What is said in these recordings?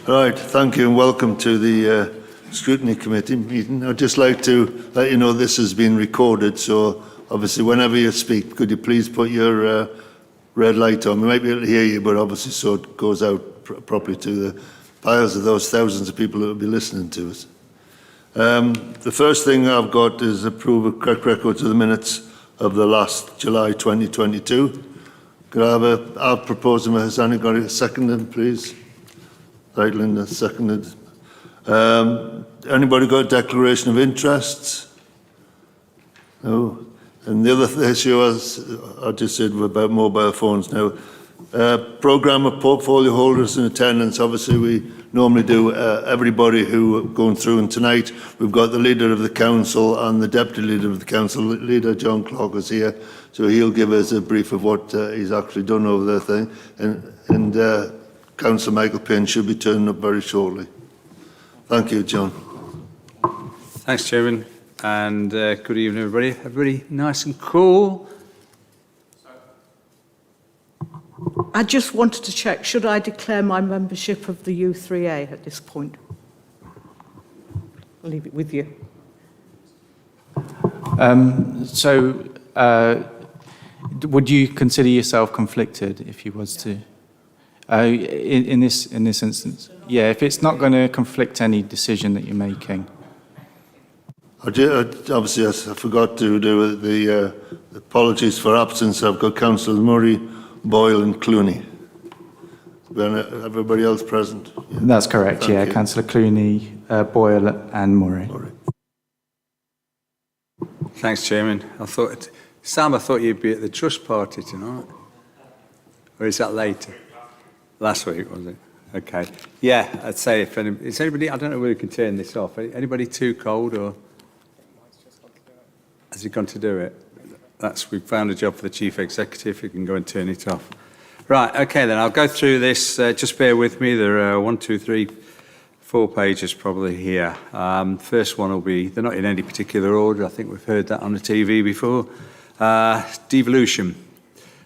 Right, thank you and welcome to the Scrutiny Committee meeting. I'd just like to let you know this has been recorded, so obviously whenever you speak, could you please put your red light on? We might be able to hear you, but obviously so it goes out properly to the piles of those thousands of people that will be listening to us. The first thing I've got is approve of correct records of the minutes of the last July 2022. Could I have I'll propose them. Has anyone got a second, please? Right, Linda, seconded. Anybody got a declaration of interests? No. And the other issue, as I just said, about mobile phones now. Programme of portfolio holders in attendance. Obviously, we normally do everybody who are going through. And tonight, we've got the Leader of the Council and the Deputy Leader of the Council. Leader John Clark is here, so he'll give us a brief of what he's actually done over the thing. And Councillor Michael Payne should be turning up very shortly. Thank you, John. Thanks, Chairman, and good evening, everybody. Everybody nice and cool? I just wanted to check, should I declare my membership of the U3A at this point? I'll leave it with you. Would you consider yourself conflicted if you was to? In this instance, yeah. If it's not going to conflict any decision that you're making. Obviously, I forgot to do the apologies for absence. I've got Councillors Murray, Boyle and Clooney. Everybody else present? Yeah. That's correct, yeah. Councillor Clooney, Boyle and Murray. Thanks, Chairman. Sam, I thought you'd be at the trust party tonight. Or is that later? Last week, was it? Okay. Yeah, I'd say if is anybody, I don't know whether we can turn this off. Anybody too cold or has he gone to do it? We've found a job for the Chief Executive who can go and turn it off. Right, okay then, I'll go through this. Just bear with me. There are 1, 2, 3, 4 pages probably here. First one will be, they're not in any particular order. I think we've heard that on the TV before. Devolution.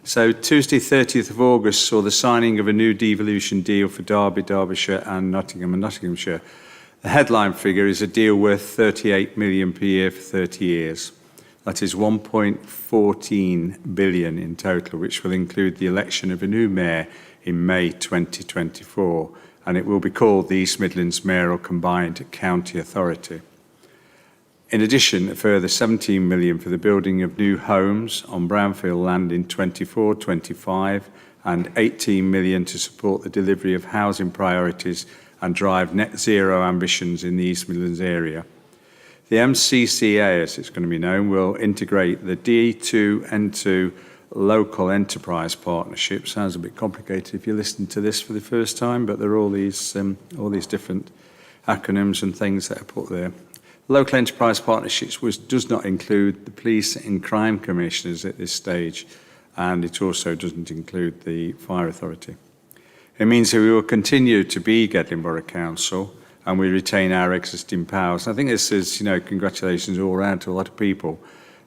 So Tuesday, 30th of August saw the signing of a new devolution deal for Derby, Derbyshire and Nottinghamshire. The headline figure is a deal worth 38 million per year for 30 years. That is 1.14 billion in total, which will include the election of a new mayor in May 2024, and it will be called the East Midlands Mayoral Combined County Authority. In addition, a further 17 million for the building of new homes on brownfield land in 24-25 and 18 million to support the delivery of housing priorities and drive net zero ambitions in the East Midlands area. The MCCA, as it's going to be known, will integrate the D2N2 local enterprise partnership. Sounds a bit complicated if you listen to this for the first time, but there are all these different acronyms and things that are put there. Local enterprise partnerships does not include the police and crime commissioners at this stage, and it also doesn't include the fire authority. It means that we will continue to be Gedling Borough Council and we retain our existing powers. I think this is, congratulations all round to a lot of people,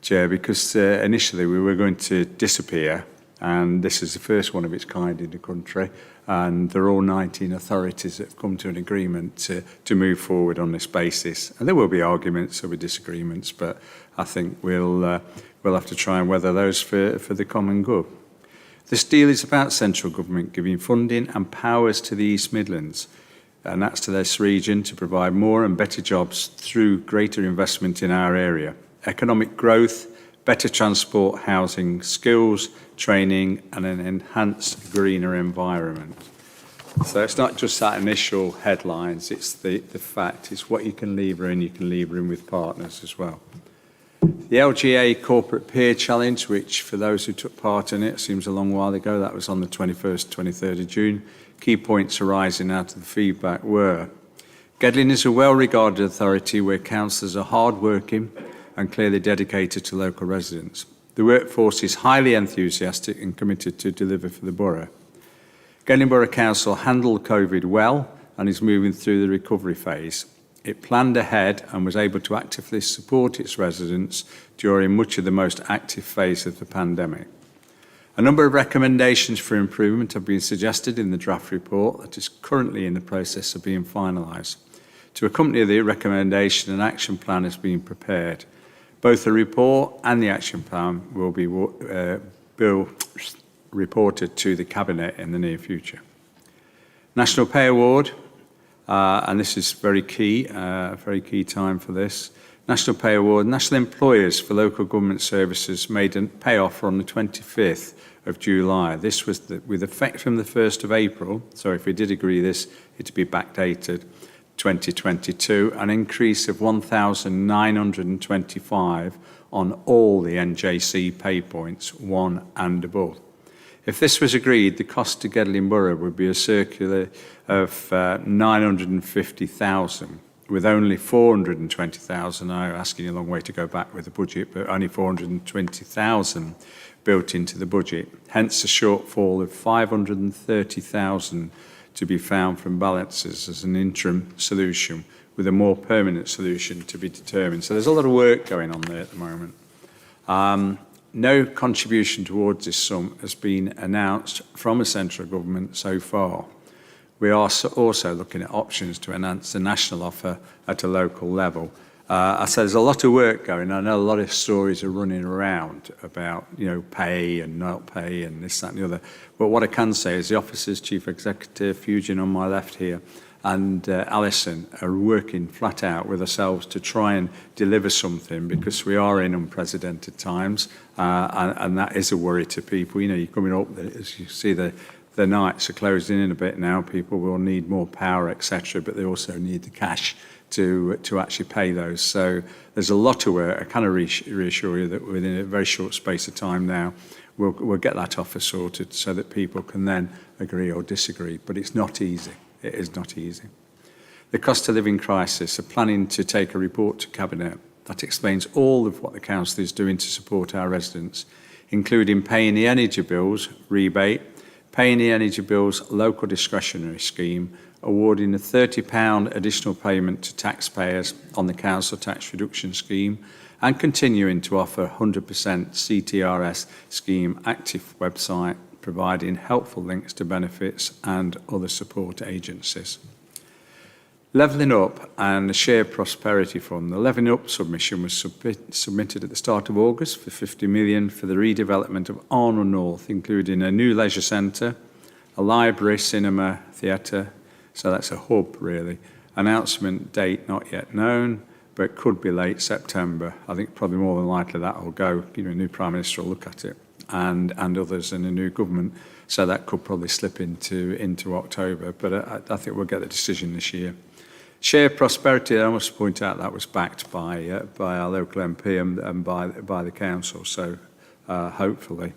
Chair, because initially we were going to disappear, and this is the first one of its kind in the country, and there are all 19 authorities that have come to an agreement to move forward on this basis. And there will be arguments, there will be disagreements, but I think we'll have to try and weather those for the common good. This deal is about central government giving funding and powers to the East Midlands, and that's to this region to provide more and better jobs through greater investment in our area. Economic growth, better transport, housing, skills, training and an enhanced greener environment. So it's not just that initial headlines, it's the fact, it's what you can lever in with partners as well. The LGA Corporate Peer Challenge, which for those who took part in it, seems a long while ago, that was on the 21st, 23rd of June. Key points arising out of the feedback were: Gedling is a well-regarded authority where councillors are hard-working and clearly dedicated to local residents. The workforce is highly enthusiastic and committed to deliver for the borough. Gedling Borough Council handled COVID well and is moving through the recovery phase. It planned ahead and was able to actively support its residents during much of the most active phase of the pandemic. A number of recommendations for improvement have been suggested in the draft report that is currently in the process of being finalised. To accompany the recommendation, an action plan is being prepared. Both the report and the action plan will be reported to the Cabinet in the near future. National Pay Award, and this is very key time for this. National Pay Award, national employers for local government services made a pay offer on the 25th of July. This was with effect from the 1st of April, so if we did agree this, it'd be backdated 2022, an increase of 1,925 on all the NJC pay points, 1 and above. If this was agreed, the cost to Gedling Borough would be a circular of 950,000, with only 420,000, I'm asking you a long way to go back with the budget, but only 420,000 built into the budget. Hence a shortfall of 530,000 to be found from balances as an interim solution, with a more permanent solution to be determined. So there's a lot of work going on there at the moment. No contribution towards this sum has been announced from a central government so far. We are also looking at options to enhance the national offer at a local level. I said there's a lot of work going on. I know a lot of stories are running around about, pay and not pay and this, that and the other. But what I can say is the officers, Chief Executive, Eugene on my left here, and Alison are working flat out with ourselves to try and deliver something, because we are in unprecedented times, and that is a worry to people. You're coming up, as you see, the nights are closing in a bit now. People will need more power, etc., but they also need the cash to actually pay those. So there's a lot of work. I kind of reassure you that within a very short space of time now, we'll get that offer sorted so that people can then agree or disagree. But it's not easy. It is not easy. The cost of living crisis are planning to take a report to Cabinet that explains all of what the Council is doing to support our residents, including paying the energy bills rebate, paying the energy bills local discretionary scheme, awarding a £30 additional payment to taxpayers on the Council Tax Reduction Scheme, and continuing to offer 100% CTRS scheme active website, providing helpful links to benefits and other support agencies. Levelling Up and the Shared Prosperity Fund. The Levelling Up submission was submitted at the start of August for 50 million for the redevelopment of Arnold North, including a new leisure centre, a library, cinema, theatre, so that's a hub really. Announcement date not yet known, but could be late September. I think probably more than likely that will go. A new Prime Minister will look at it, and others in a new government. So that could probably slip into October, but I think we'll get the decision this year. Shared Prosperity, I must point out that was backed by our local MP and by the council, so hopefully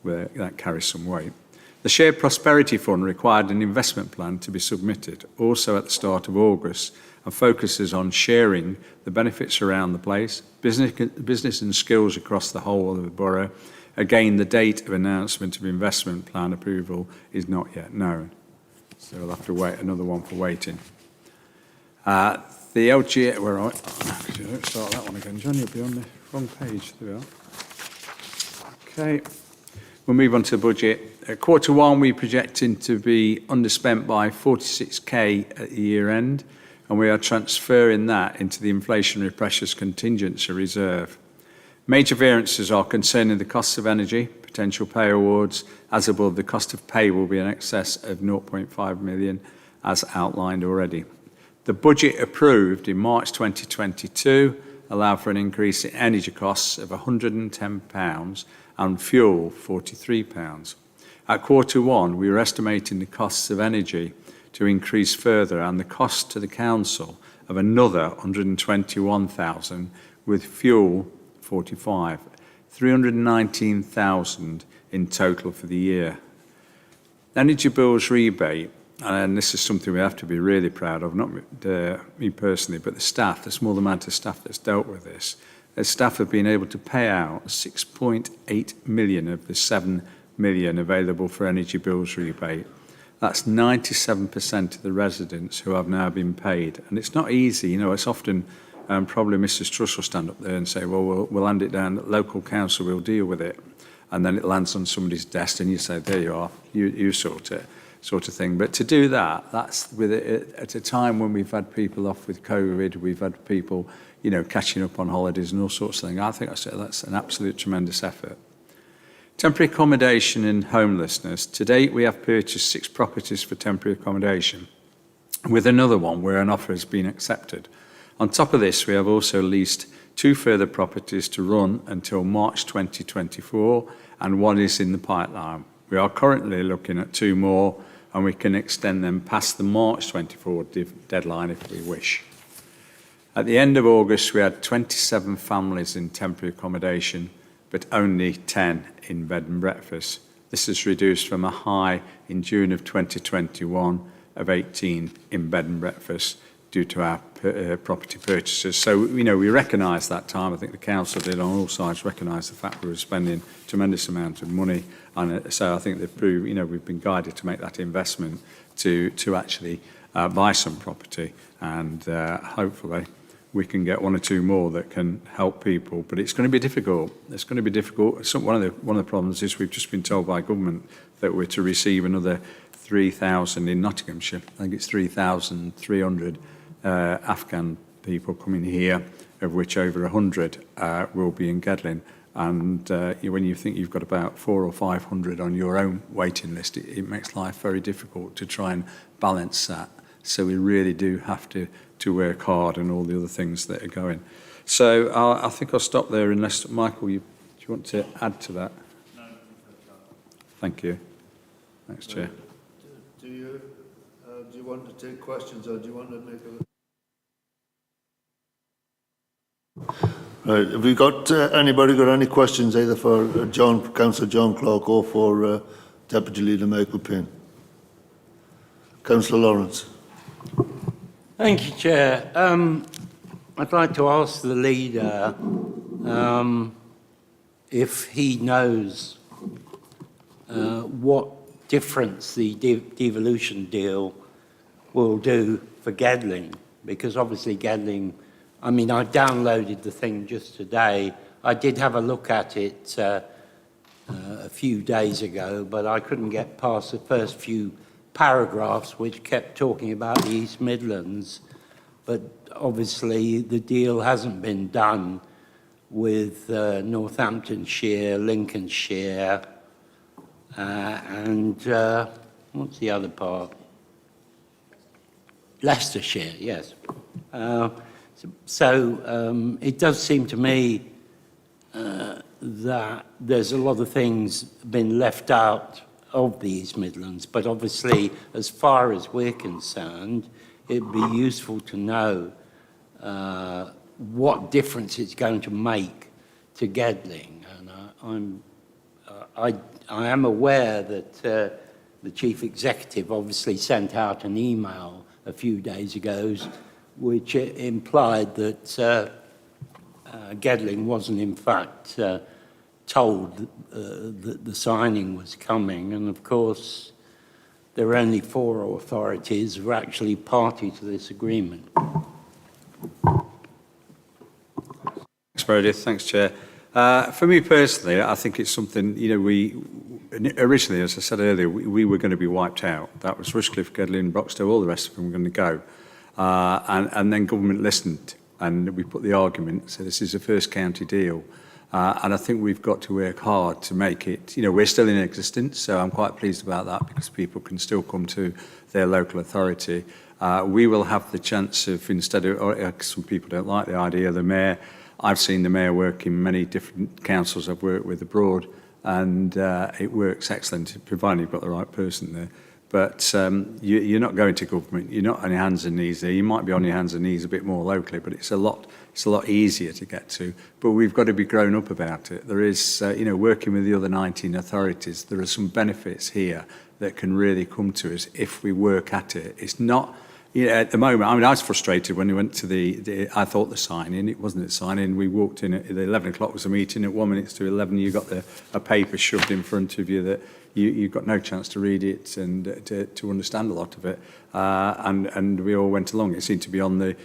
that carries some weight. The Shared Prosperity Fund required an investment plan to be submitted, also at the start of August, and focuses on sharing the benefits around the place, business and skills across the whole of the borough. Again, the date of announcement of investment plan approval is not yet known, so we'll have to wait another one for waiting. The LGA, where are we? Don't start that one again, John, you'll be on the wrong page. There we are. Okay, we'll move on to the budget. At Q1, we're projecting to be underspent by 46k at the year end, and we are transferring that into the inflationary pressures contingency reserve. Major variances are concerning the costs of energy, potential pay awards. As above, the cost of pay will be in excess of 0.5 million, as outlined already. The budget approved in March 2022 allowed for an increase in energy costs of £110 and fuel £43. At Q1, we were estimating the costs of energy to increase further and the cost to the council of another 121,000, with fuel 45, 319,000 in total for the year. Energy bills rebate, and this is something we have to be really proud of, not me personally, but the staff, the small amount of staff that's dealt with this. The staff have been able to pay out 6.8 million of the 7 million available for energy bills rebate. That's 97% of the residents who have now been paid. And it's not easy, it's often, probably Mrs. Truss will stand up there and say, well, we'll hand it down, local council will deal with it. and then it lands on somebody's desk and you say, there you are, you sort it, sort of thing. But to do that, that's with it at a time when we've had people off with COVID, we've had people, you know, catching up on holidays and all sorts of things. I think that's an absolute tremendous effort. Temporary accommodation and homelessness. To date, we have purchased 6 properties for temporary accommodation, with another one where an offer has been accepted. On top of this, we have also leased 2 further properties to run until March 2024, and 1 is in the pipeline. We are currently looking at 2 more, and we can extend them past the March 24 deadline if we wish. At the end of August, we had 27 families in temporary accommodation, but only 10 in bed and breakfast. This is reduced from a high in June of 2021 of 18 in bed and breakfast due to our property purchases. So, you know, we recognise that time. I think the council did on all sides recognise the fact we were spending a tremendous amount of money on it. So I think they've proved, you know, we've been guided to make that investment to actually buy some property, and hopefully we can get 1 or 2 more that can help people. But it's going to be difficult. It's going to be difficult. One of the problems is we've just been told by government that we're to receive another 3,000 in Nottinghamshire. I think it's 3,300 Afghan people coming here, of which over 100 will be in Gedling. And when you think you've got about 400 or 500 on your own waiting list, it makes life very difficult to try and balance that. So we really do have to work hard and all the other things that are going. So I think I'll stop there unless, Michael, do you want to add to that? No. Thank you. Thanks, Chair. Do you want to take questions, or do you want to make a... Right, have we got, anybody got any questions either for Councillor John Clark or for Deputy Leader Michael Payne? Councillor Lawrence. Thank you, Chair. I'd like to ask the leader if he knows what difference the devolution deal will do for Gedling, because obviously Gedling, I mean, I downloaded the thing just today. I did have a look at it a few days ago, but I couldn't get past the first few paragraphs which kept talking about the East Midlands. But obviously the deal hasn't been done with Northamptonshire, Lincolnshire, and what's the other part? Leicestershire, yes. So it does seem to me that there's a lot of things been left out of the East Midlands, but obviously, as far as we're concerned, it'd be useful to know what difference it's going to make to Gedling. And I am aware that the Chief Executive obviously sent out an email a few days ago which implied that Gedling wasn't in fact told that the signing was coming, and of course there are only 4 authorities who are actually party to this agreement. Thanks, Meredith. Thanks, Chair. For me personally, I think it's something, you know, we originally, as I said earlier, we were going to be wiped out. That was Rushcliffe, Gedling, Broxtowe, all the rest of them were going to go. And then government listened, and we put the argument, so this is a first county deal. And I think we've got to work hard to make it, you know, we're still in existence, so I'm quite pleased about that because people can still come to their local authority. We will have the chance of, instead of, or some people don't like the idea of the mayor, I've seen the mayor work in many different councils I've worked with abroad, and it works excellent, provided you've got the right person there. But you're not going to government, you're not on your hands and knees there. You might be on your hands and knees a bit more locally, but it's a lot easier to get to. But we've got to be grown up about it. There is, you know, working with the other 19 authorities, there are some benefits here that can really come to us if we work at it. It's not, you know, at the moment, I mean, I was frustrated when we went to I thought the sign-in, it wasn't the sign-in. We walked in at 11 o'clock was a meeting, at 1 minute to 11, you got a paper shoved in front of you that you've got no chance to read it and to understand a lot of it. And we all went along. It seemed to be on the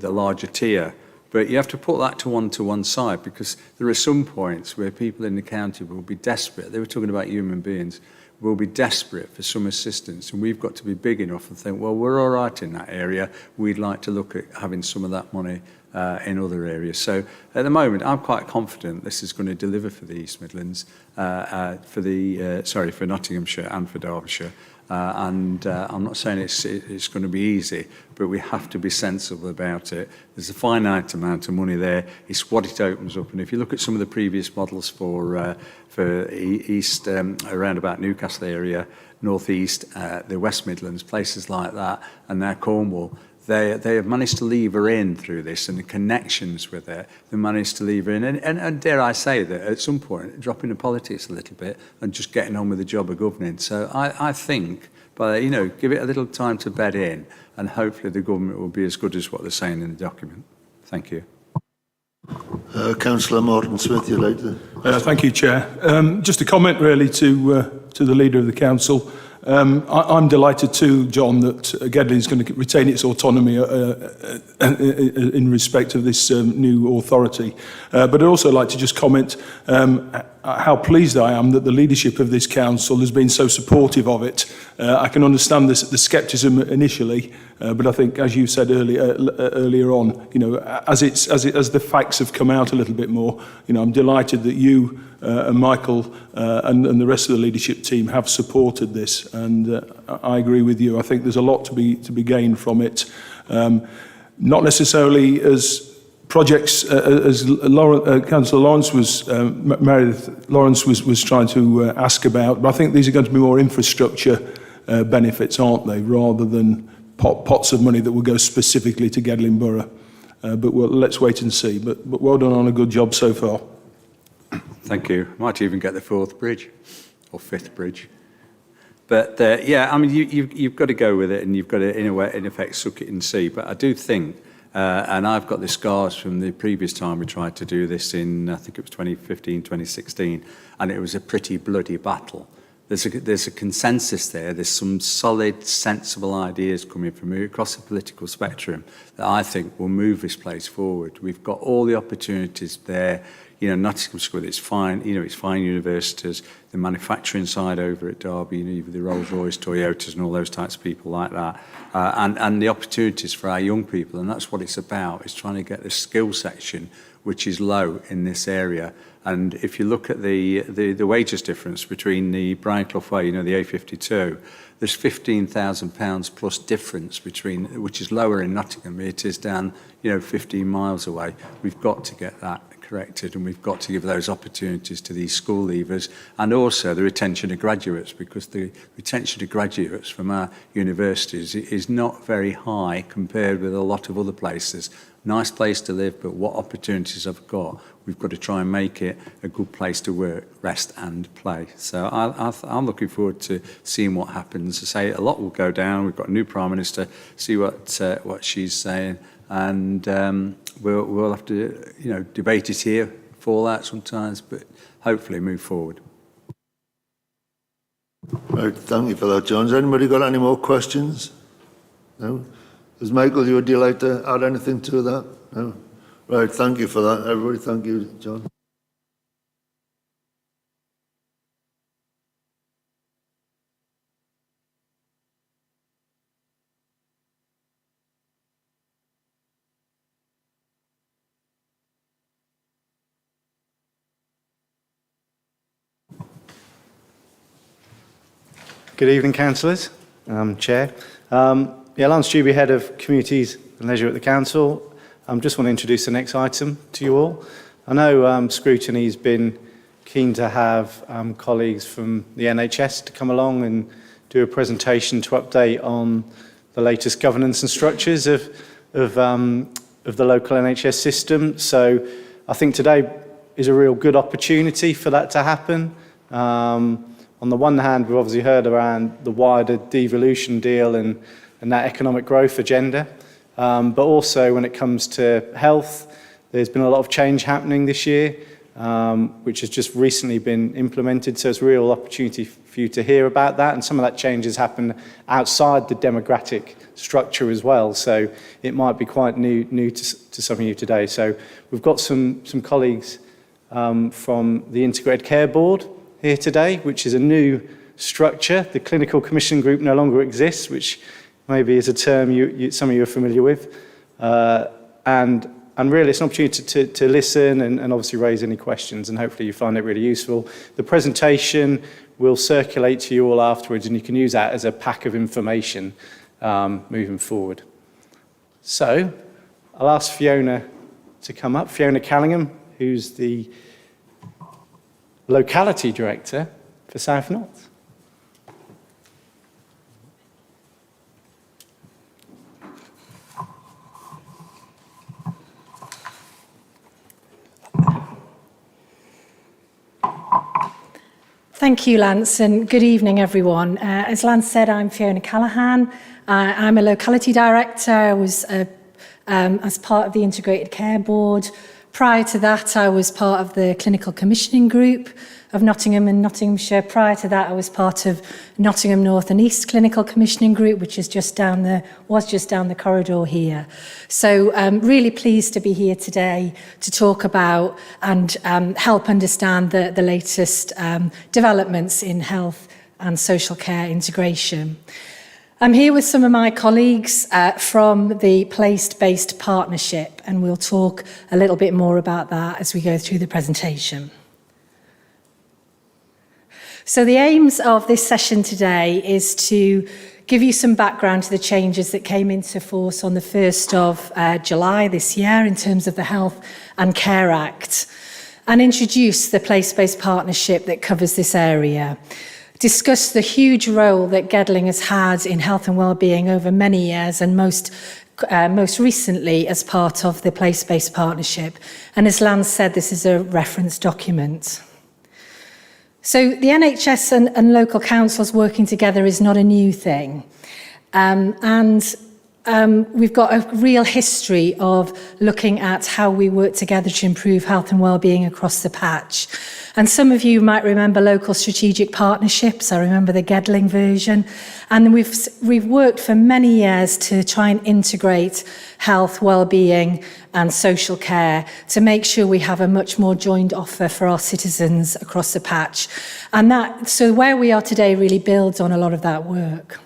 larger tier But you have to put that to one side, because there are some points where people in the county will be desperate. They were talking about human beings. Will be desperate for some assistance, and we've got to be big enough and think, well, we're all right in that area. We'd like to look at having some of that money in other areas. So at the moment, I'm quite confident this is going to deliver for the East Midlands, for Nottinghamshire and for Derbyshire. I'm not saying it's going to be easy, but we have to be sensible about it. There's a finite amount of money there. It's what it opens up. And if you look at some of the previous models for East, around about Newcastle area, North East, the West Midlands, places like that, and now Cornwall, they have managed to lever in through this, and the connections with it, they managed to lever in. And dare I say that at some point, dropping the politics a little bit and just getting on with the job of governing. So I think, give it a little time to bed in, and hopefully the government will be as good as what they're saying in the document. Thank you. Councillor Morton Smith, you'd like to... Thank you, Chair. Just a comment really to the Leader of the Council. I'm delighted too, John, that Gedling is going to retain its autonomy in respect of this new authority. But I'd also like to just comment how pleased I am that the leadership of this council has been so supportive of it. I can understand the scepticism initially, but I think, as you said earlier on, as the facts have come out a little bit more, I'm delighted that you and Michael and the rest of the leadership team have supported this, and I agree with you. I think there's a lot to be gained from it, not necessarily as projects as Councillor Lawrence Meredith Lawrence was trying to ask about, but I think these are going to be more infrastructure benefits, aren't they, rather than pots of money that will go specifically to Gedling Borough. But let's wait and see. But well done on a good job so far. Thank you. Might even get the fourth bridge or fifth bridge. But you've got to go with it, and you've got to, in effect, suck it and see. But I do think, and I've got the scars from the previous time we tried to do this in, I think it was 2015, 2016, and it was a pretty bloody battle. There's a consensus there. There's some solid, sensible ideas coming from across the political spectrum that I think will move this place forward. We've got all the opportunities there. Nottinghamshire, it's fine. It's fine universities, the manufacturing side over at Derby, the Rolls-Royce, Toyotas, and all those types of people like that, and the opportunities for our young people. And that's what it's about. It's trying to get the skill section, which is low in this area. And if you look at the wages difference between the Brian Clough Way, the A52, there's £15,000 plus difference between, which is lower in Nottingham. It is down, 15 miles away. We've got to get that corrected, and we've got to give those opportunities to these school leavers, and also the retention of graduates, because the retention of graduates from our universities is not very high compared with a lot of other places. Nice place to live, but what opportunities I've got, we've got to try and make it a good place to work, rest and play. So I'm looking forward to seeing what happens. I say a lot will go down. We've got a new Prime Minister, see what she's saying, and we'll have to debate it here, fall out sometimes, but hopefully move forward. Right, thank you for that, John. Has anybody got any more questions? No? Michael, would you like to add anything to that? No? Right, thank you for that, everybody. Thank you, John. Good evening, councillors, Chair. Lance Dewby, Head of Communities and Leisure at the Council. I just want to introduce the next item to you all. I know Scrutiny has been keen to have colleagues from the NHS to come along and do a presentation to update on the latest governance and structures of the local NHS system. So I think today is a real good opportunity for that to happen. On the one hand, we've obviously heard around the wider devolution deal and that economic growth agenda. But also when it comes to health, there's been a lot of change happening this year. which has just recently been implemented. So it's a real opportunity for you to hear about that. And some of that change has happened outside the democratic structure as well. So it might be quite new to some of you today. So we've got some colleagues from the Integrated Care Board here today, which is a new structure. The Clinical Commission Group no longer exists, which maybe is a term some of you are familiar with. And really, it's an opportunity to listen and obviously raise any questions, and hopefully you find it really useful. The presentation will circulate to you all afterwards, and you can use that as a pack of information moving forward. So I'll ask Fiona to come up, Fiona Callingham, who's the Locality Director for South North. Thank you, Lance, and good evening, everyone. As Lance said, I'm Fiona Callahan. I'm a locality director. I was as part of the Integrated Care Board. Prior to that, I was part of the Clinical Commissioning Group of Nottingham and Nottinghamshire. Prior to that, I was part of Nottingham North and East Clinical Commissioning Group, which is just down the corridor here. So I'm really pleased to be here today to talk about and help understand the latest developments in health and social care integration. I'm here with some of my colleagues from the Place-Based Partnership, and we'll talk a little bit more about that as we go through the presentation. So the aims of this session today is to give you some background to the changes that came into force on the 1st of July this year in terms of the Health and Care Act, and introduce the Place-Based Partnership that covers this area. Discuss the huge role that Gedling has had in health and wellbeing over many years, and most recently as part of the Place-Based Partnership. And as Lance said, this is a reference document. So the NHS and local councils working together is not a new thing. We've got a real history of looking at how we work together to improve health and wellbeing across the patch. And some of you might remember local strategic partnerships. I remember the Gedling version. And we've worked for many years to try and integrate health, wellbeing and social care to make sure we have a much more joined offer for our citizens across the patch. So where we are today really builds on a lot of that work.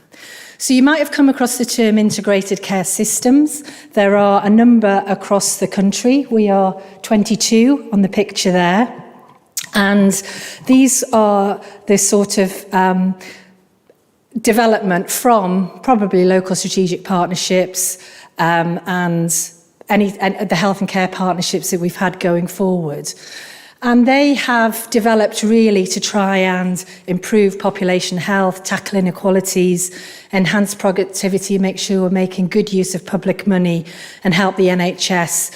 So you might have come across the term integrated care systems. There are a number across the country. We are 22 on the picture there. And these are the sort of development from probably local strategic partnerships and the health and care partnerships that we've had going forward. And they have developed really to try and improve population health, tackle inequalities, enhance productivity, make sure we're making good use of public money, and help the NHS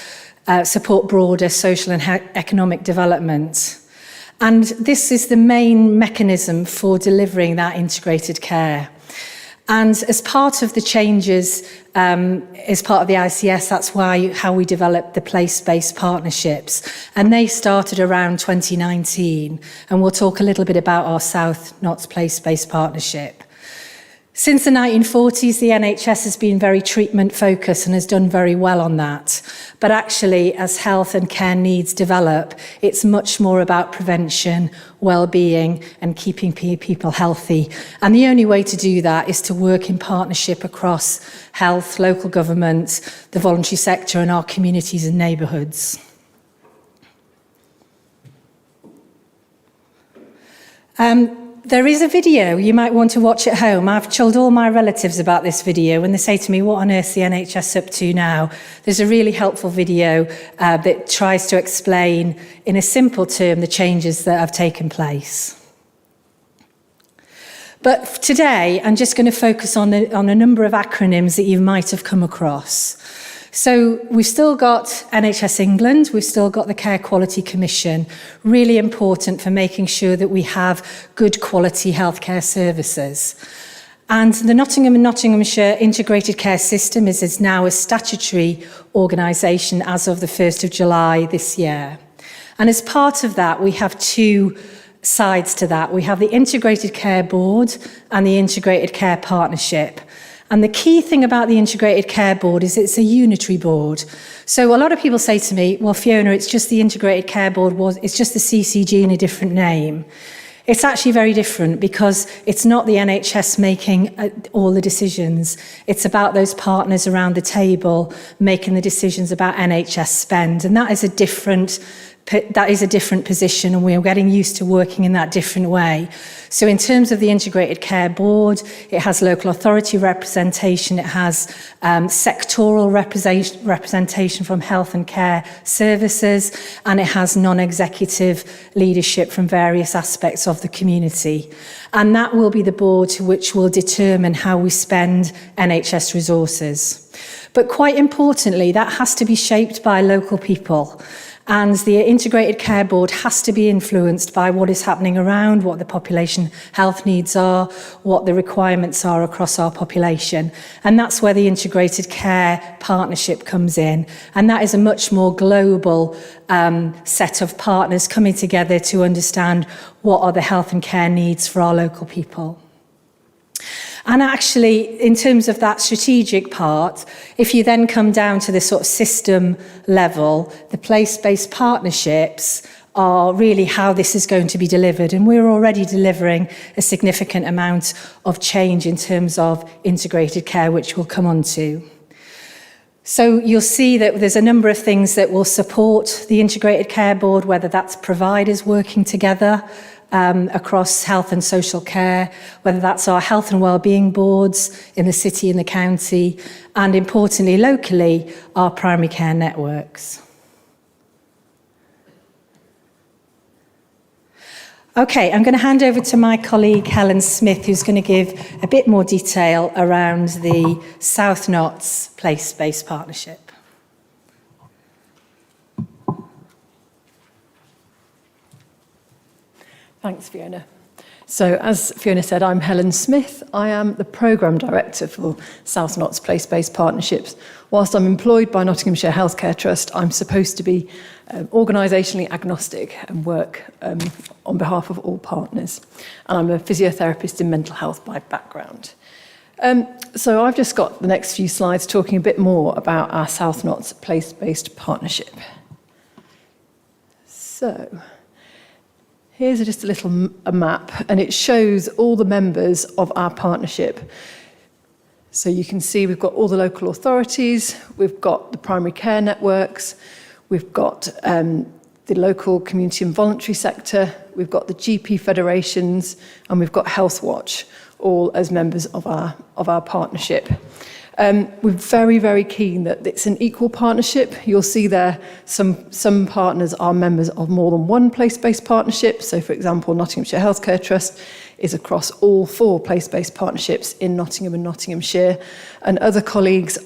support broader social and economic development. And this is the main mechanism for delivering that integrated care. And as part of the changes, as part of the ICS, that's how we developed the place-based partnerships. And they started around 2019. And we'll talk a little bit about our South Notts place-based partnership. Since the 1940s, the NHS has been very treatment focused and has done very well on that. But actually, as health and care needs develop, it's much more about prevention, well-being and keeping people healthy. And the only way to do that is to work in partnership across health, local government, the voluntary sector and our communities and neighbourhoods. There is a video you might want to watch at home. I've told all my relatives about this video and they say to me, what on earth's the NHS up to now? There's a really helpful video that tries to explain in a simple term the changes that have taken place. But today, I'm just going to focus on a number of acronyms that you might have come across. So we've still got NHS England, we've still got the Care Quality Commission, really important for making sure that we have good quality healthcare services. And the Nottingham and Nottinghamshire Integrated Care System is now a statutory organisation as of the 1st of July this year. And as part of that, we have two sides to that. We have the Integrated Care Board and the Integrated Care Partnership. And the key thing about the Integrated Care Board is it's a unitary board. So a lot of people say to me, well, Fiona, it's just the Integrated Care Board, it's just the CCG in a different name. It's actually very different because it's not the NHS making all the decisions. It's about those partners around the table making the decisions about NHS spend. And that is a different position, and we're getting used to working in that different way. So in terms of the Integrated Care Board, it has local authority representation, it has sectoral representation from health and care services, and it has non-executive leadership from various aspects of the community. And that will be the board which will determine how we spend NHS resources. But quite importantly, that has to be shaped by local people. And the Integrated Care Board has to be influenced by what is happening around, what the population health needs are, what the requirements are across our population. And that's where the Integrated Care Partnership comes in. And that is a much more global set of partners coming together to understand what are the health and care needs for our local people. And actually, in terms of that strategic part, if you then come down to the sort of system level, the place-based partnerships are really how this is going to be delivered. And we're already delivering a significant amount of change in terms of integrated care, which we'll come on to. So you'll see that there's a number of things that will support the Integrated Care Board, whether that's providers working together, across health and social care, whether that's our health and wellbeing boards in the city and the county, and importantly, locally, our primary care networks. Okay, I'm going to hand over to my colleague Helen Smith, who's going to give a bit more detail around the South Notts Place-Based Partnership. Thanks, Fiona. So, as Fiona said, I'm Helen Smith. I am the Programme Director for South Notts Place-Based Partnerships. Whilst I'm employed by Nottinghamshire Healthcare Trust, I'm supposed to be organisationally agnostic and work on behalf of all partners. And I'm a physiotherapist in mental health by background. So I've just got the next few slides talking a bit more about our South Notts Place-Based Partnership. So here's just a map, and it shows all the members of our partnership. So you can see we've got all the local authorities, we've got the primary care networks, we've got the local community and voluntary sector, we've got the GP federations, and we've got Health Watch, all as members of our partnership. We're very, very keen that it's an equal partnership. You'll see there some partners are members of more than one place-based partnership. So, for example, Nottinghamshire Healthcare Trust is across all 4 place-based partnerships in Nottingham and Nottinghamshire, and other colleagues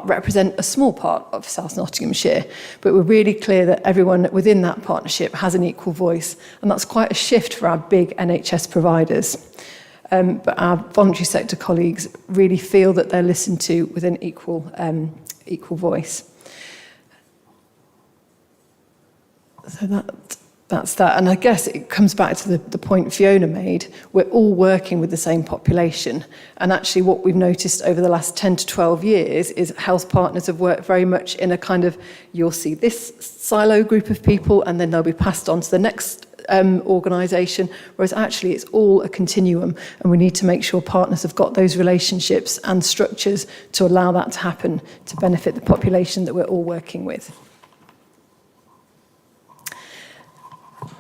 represent a small part of South Nottinghamshire. But we're really clear that everyone within that partnership has an equal voice, and that's quite a shift for our big NHS providers. But our voluntary sector colleagues really feel that they're listened to with an equal voice. So that's that. And I guess it comes back to the point Fiona made. We're all working with the same population. And actually what we've noticed over the last 10 to 12 years is health partners have worked very much in a kind of, you'll see this silo group of people, and then they'll be passed on to the next organisation, whereas actually it's all a continuum, and we need to make sure partners have got those relationships and structures to allow that to happen to benefit the population that we're all working with.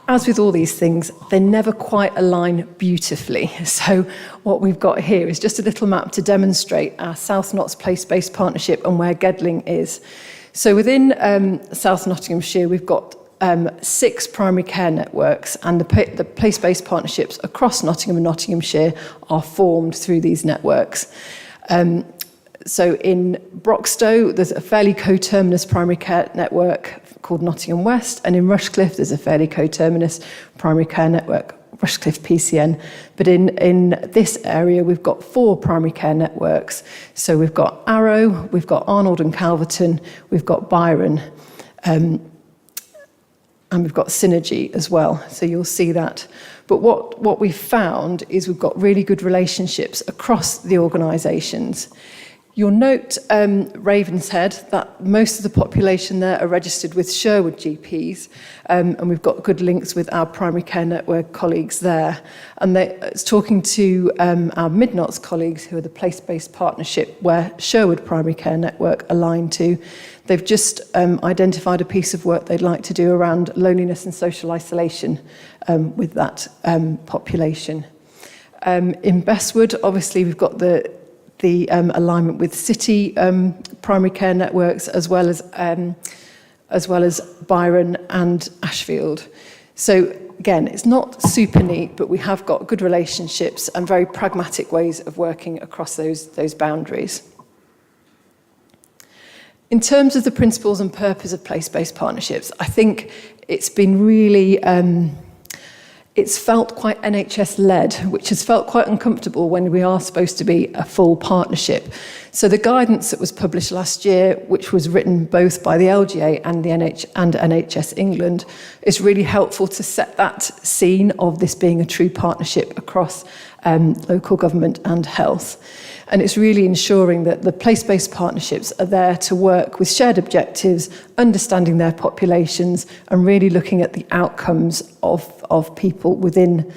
As with all these things, they never quite align beautifully. So what we've got here is just a little map to demonstrate our South Notts Place-Based Partnership and where Gedling is. So within South Nottinghamshire, we've got 6 primary care networks, and the place-based partnerships across Nottingham and Nottinghamshire are formed through these networks. So in Broxtowe, there's a fairly coterminous primary care network called Nottingham West, and in Rushcliffe, there's a fairly coterminous primary care network, Rushcliffe PCN. But in this area, we've got 4 primary care networks. So we've got Arrow, we've got Arnold and Calverton, we've got Byron, and we've got synergy as well. So you'll see that. But what we've found is we've got really good relationships across the organisations. You'll note Ravenshead, that most of the population there are registered with Sherwood GPs, and we've got good links with our primary care network colleagues there. And it's talking to our Mid-Knots colleagues, who are the place-based partnership where Sherwood Primary Care Network aligned to. They've just identified a piece of work they'd like to do around loneliness and social isolation with that population. In Bestwood, obviously, we've got the alignment with city primary care networks, as well as Byron and Ashfield. So again, it's not super neat, but we have got good relationships and very pragmatic ways of working across those boundaries. In terms of the principles and purpose of place-based partnerships, I think it's been really it's felt quite NHS-led, which has felt quite uncomfortable when we are supposed to be a full partnership. So the guidance that was published last year, which was written both by the LGA and NHS England, is really helpful to set that scene of this being a true partnership across local government and health. And it's really ensuring that the place-based partnerships are there to work with shared objectives, understanding their populations, and really looking at the outcomes of people within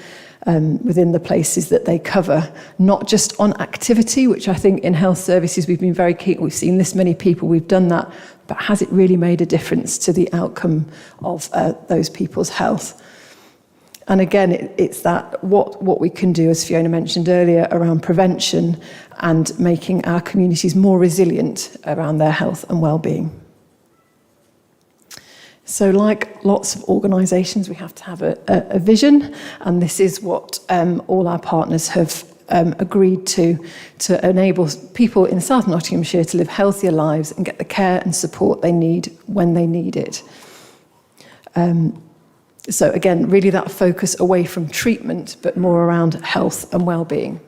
the places that they cover, not just on activity, which I think in health services we've been very keen. We've seen this many people, we've done that, but has it really made a difference to the outcome of those people's health? And again, it's that what we can do, as Fiona mentioned earlier, around prevention and making our communities more resilient around their health and well-being. So like lots of organisations, we have to have a vision, and this is what all our partners have agreed to enable people in South Nottinghamshire to live healthier lives and get the care and support they need when they need it. So again, really that focus away from treatment, but more around health and well-being.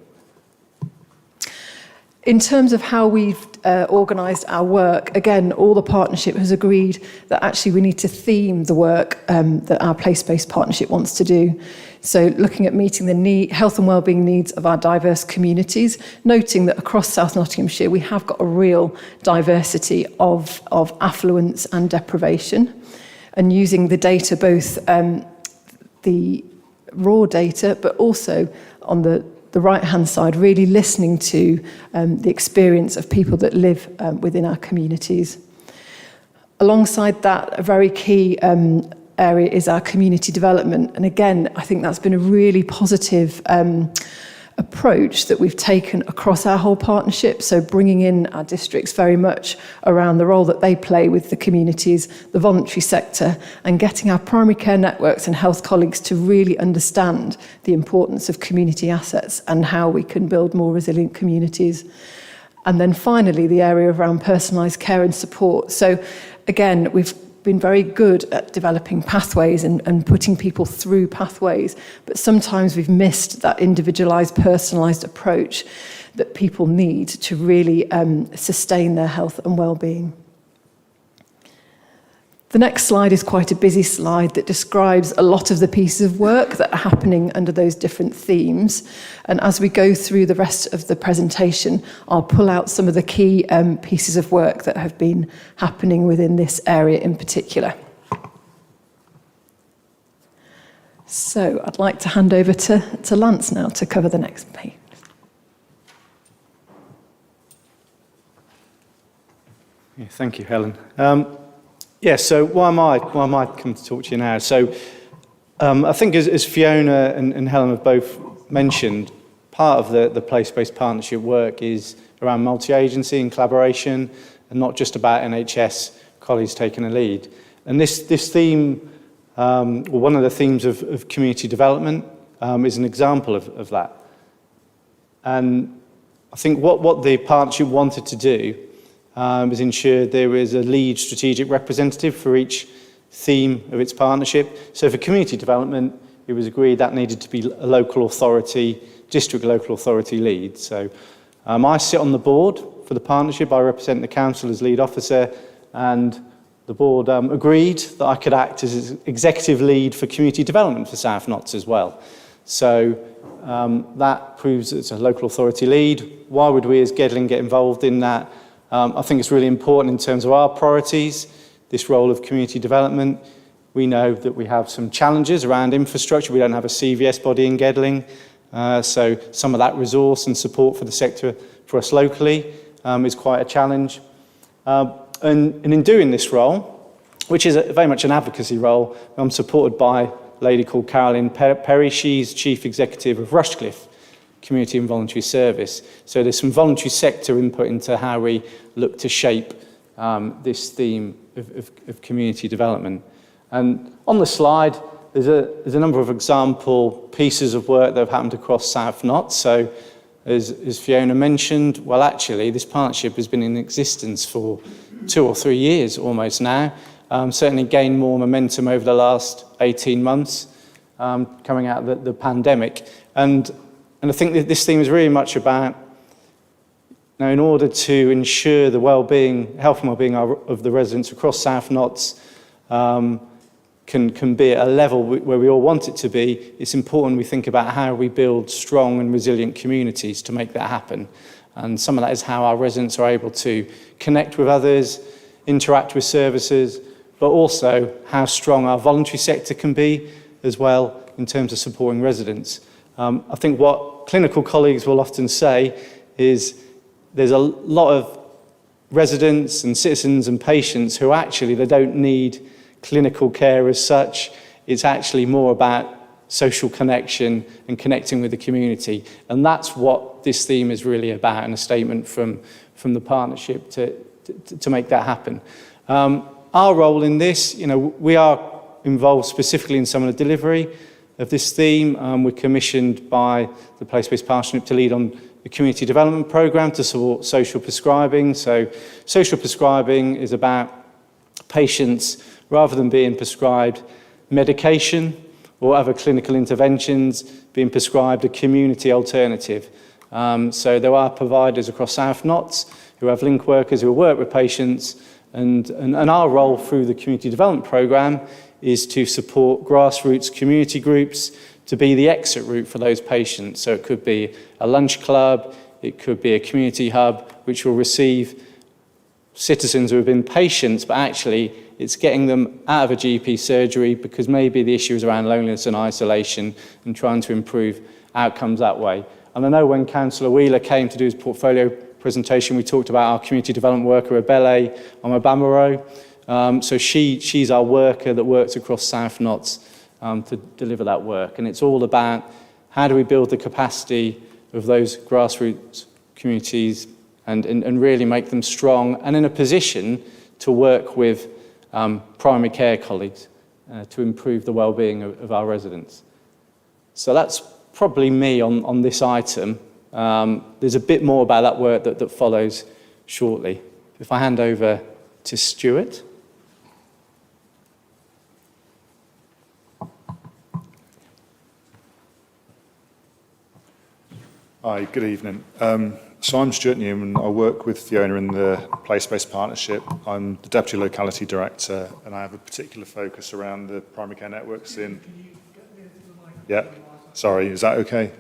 In terms of how we've organised our work, again, all the partnership has agreed that actually we need to theme the work that our place-based partnership wants to do. So looking at meeting the health and wellbeing needs of our diverse communities, noting that across South Nottinghamshire we have got a real diversity of affluence and deprivation, and using the data, both the raw data, but also on the right-hand side, really listening to the experience of people that live within our communities. Alongside that, a very key area is our community development. And again, I think that's been a really positive approach that we've taken across our whole partnership. So bringing in our districts very much around the role that they play with the communities, the voluntary sector, and getting our primary care networks and health colleagues to really understand the importance of community assets and how we can build more resilient communities. And then finally, the area around personalised care and support. So again, we've been very good at developing pathways and putting people through pathways, but sometimes we've missed that individualised, personalised approach that people need to really sustain their health and well-being. The next slide is quite a busy slide that describes a lot of the pieces of work that are happening under those different themes. And as we go through the rest of the presentation, I'll pull out some of the key pieces of work that have been happening within this area in particular. So I'd like to hand over to Lance now to cover the next page. Yeah, thank you, Helen. So why am I come to talk to you now? So I think as Fiona and Helen have both mentioned, part of the place-based partnership work is around multi-agency and collaboration, and not just about NHS colleagues taking a lead. And this theme, one of the themes of community development, is an example of that. And I think what the partnership wanted to do is ensure there is a lead strategic representative for each theme of its partnership. So for community development, it was agreed that needed to be a local authority, district local authority lead. So I sit on the board for the partnership. I represent the council as lead officer, and the board agreed that I could act as executive lead for community development for South Notts as well. So that proves it's a local authority lead. Why would we as Gedling get involved in that? I think it's really important in terms of our priorities, this role of community development. We know that we have some challenges around infrastructure. We don't have a CVS body in Gedling. So some of that resource and support for the sector for us locally is quite a challenge. And in doing this role, which is very much an advocacy role, I'm supported by a lady called Carolyn Perry. She's Chief Executive of Rushcliffe Community and Voluntary Service. So there's some voluntary sector input into how we look to shape this theme of community development. And on the slide, there's a number of example pieces of work that have happened across South Notts. So as Fiona mentioned, well, actually, this partnership has been in existence for 2 or 3 years almost now. Certainly gained more momentum over the last 18 months coming out of the pandemic. And I think that this theme is really much about, in order to ensure the well-being, health and well-being of the residents across South Notts can be at a level where we all want it to be, it's important we think about how we build strong and resilient communities to make that happen. And some of that is how our residents are able to connect with others, interact with services, but also how strong our voluntary sector can be as well in terms of supporting residents. I think what clinical colleagues will often say is there's a lot of residents and citizens and patients who actually they don't need clinical care as such. It's actually more about social connection and connecting with the community. And that's what this theme is really about, and a statement from the partnership to make that happen. Our role in this, we are involved specifically in some of the delivery of this theme. We're commissioned by the Place-Based Partnership to lead on the community development programme to support social prescribing. So social prescribing is about patients, rather than being prescribed medication or other clinical interventions, being prescribed a community alternative. So there are providers across South Notts who have link workers who work with patients, and our role through the community development programme is to support grassroots community groups to be the exit route for those patients. So it could be a lunch club, it could be a community hub which will receive citizens who have been patients, but actually it's getting them out of a GP surgery because maybe the issue is around loneliness and isolation, and trying to improve outcomes that way. And I know when Councillor Wheeler came to do his portfolio presentation, we talked about our community development worker, Abele, on Borough. So she's our worker that works across South Notts to deliver that work. And it's all about how do we build the capacity of those grassroots communities and really make them strong and in a position to work with primary care colleagues to improve the well-being of our residents. So that's probably me on this item. There's a bit more about that work that follows shortly. If I hand over to Stuart. Hi, good evening. So I'm Stuart Newman. I work with Fiona in the Place-Based Partnership. I'm the Deputy Locality Director, and I have a particular focus around the primary care networks in... Yeah, sorry, is that okay?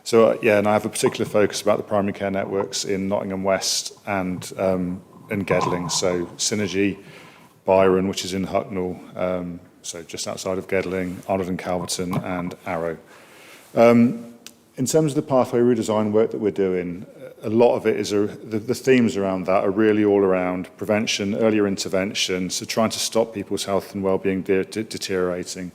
So, and I have a particular focus about the primary care networks in Nottingham West and in Gedling. So Synergy, Byron, which is in Hucknall, so just outside of Gedling, Arnold and Calverton, and Arrow. In terms of the pathway redesign work that we're doing, a lot of it is, the themes around that are really all around prevention, earlier intervention, so trying to stop people's health and well-being deteriorating.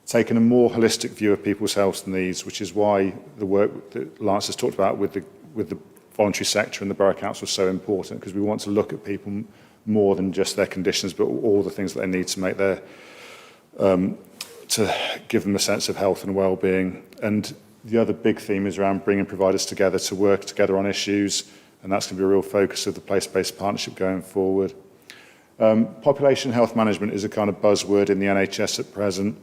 Taking a more holistic view of people's health needs, which is why the work that Lance has talked about with the voluntary sector and the Borough Council is so important, because we want to look at people more than just their conditions, but all the things that they need to make their, to give them a sense of health and well-being. And the other big theme is around bringing providers together to work together on issues, and that's going to be a real focus of the Place-Based Partnership going forward. Population health management is a kind of buzzword in the NHS at present.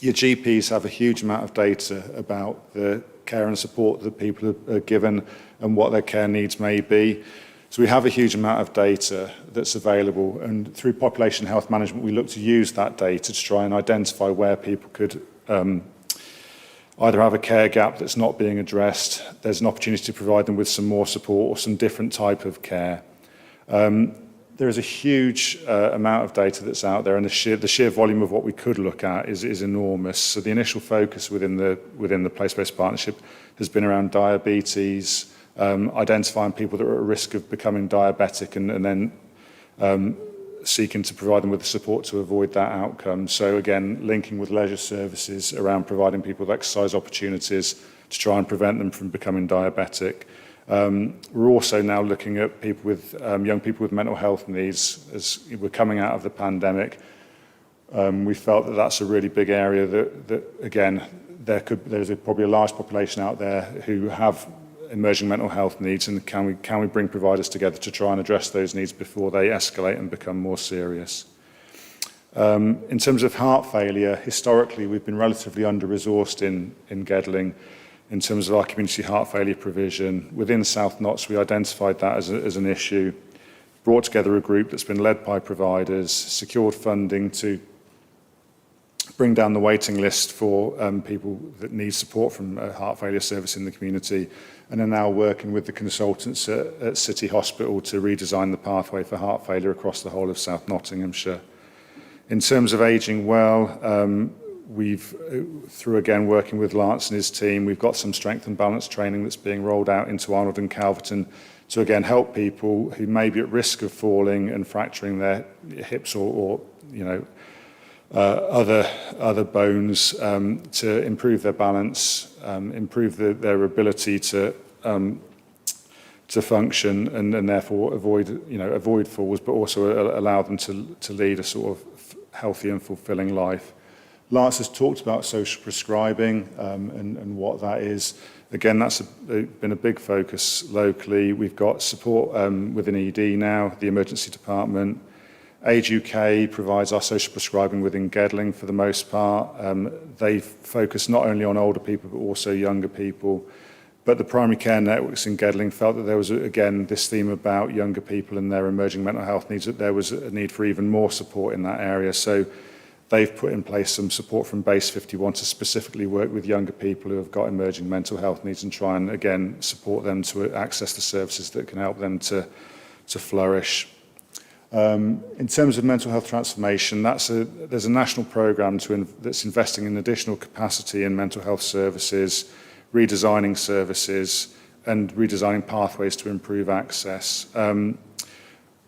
Your GPs have a huge amount of data about the care and support that people are given and what their care needs may be. So we have a huge amount of data that's available, and through population health management, we look to use that data to try and identify where people could either have a care gap that's not being addressed, there's an opportunity to provide them with some more support or some different type of care. There is a huge amount of data that's out there, and the sheer volume of what we could look at is enormous. So the initial focus within the place-based partnership has been around diabetes, identifying people that are at risk of becoming diabetic, and then seeking to provide them with the support to avoid that outcome. So again, linking with leisure services around providing people with exercise opportunities to try and prevent them from becoming diabetic. We're also now looking at people with young people with mental health needs. As we're coming out of the pandemic, we felt that that's a really big area that again, there's probably a large population out there who have emerging mental health needs, and can we bring providers together to try and address those needs before they escalate and become more serious. In terms of heart failure, historically we've been relatively under-resourced in Gedling in terms of our community heart failure provision. Within South Notts, we identified that as an issue, brought together a group that's been led by providers, secured funding to bring down the waiting list for people that need support from a heart failure service in the community, and are now working with the consultants at City Hospital to redesign the pathway for heart failure across the whole of South Nottinghamshire. In terms of ageing well, we've, through again working with Lance and his team, we've got some strength and balance training that's being rolled out into Arnold and Calverton to again help people who may be at risk of falling and fracturing their hips or other bones, to improve their balance, improve their ability to function, and therefore avoid falls, but also allow them to lead a sort of healthy and fulfilling life. Lance has talked about social prescribing and what that is. Again, that's been a big focus locally. We've got support within ED now, the emergency department. Age UK provides our social prescribing within Gedling for the most part. They focus not only on older people, but also younger people. But the primary care networks in Gedling felt that there was, again, this theme about younger people and their emerging mental health needs, that there was a need for even more support in that area. So they've put in place some support from Base 51 to specifically work with younger people who have got emerging mental health needs and try and, again, support them to access the services that can help them to flourish. In terms of mental health transformation, there's a national programme that's investing in additional capacity in mental health services, redesigning services, and redesigning pathways to improve access.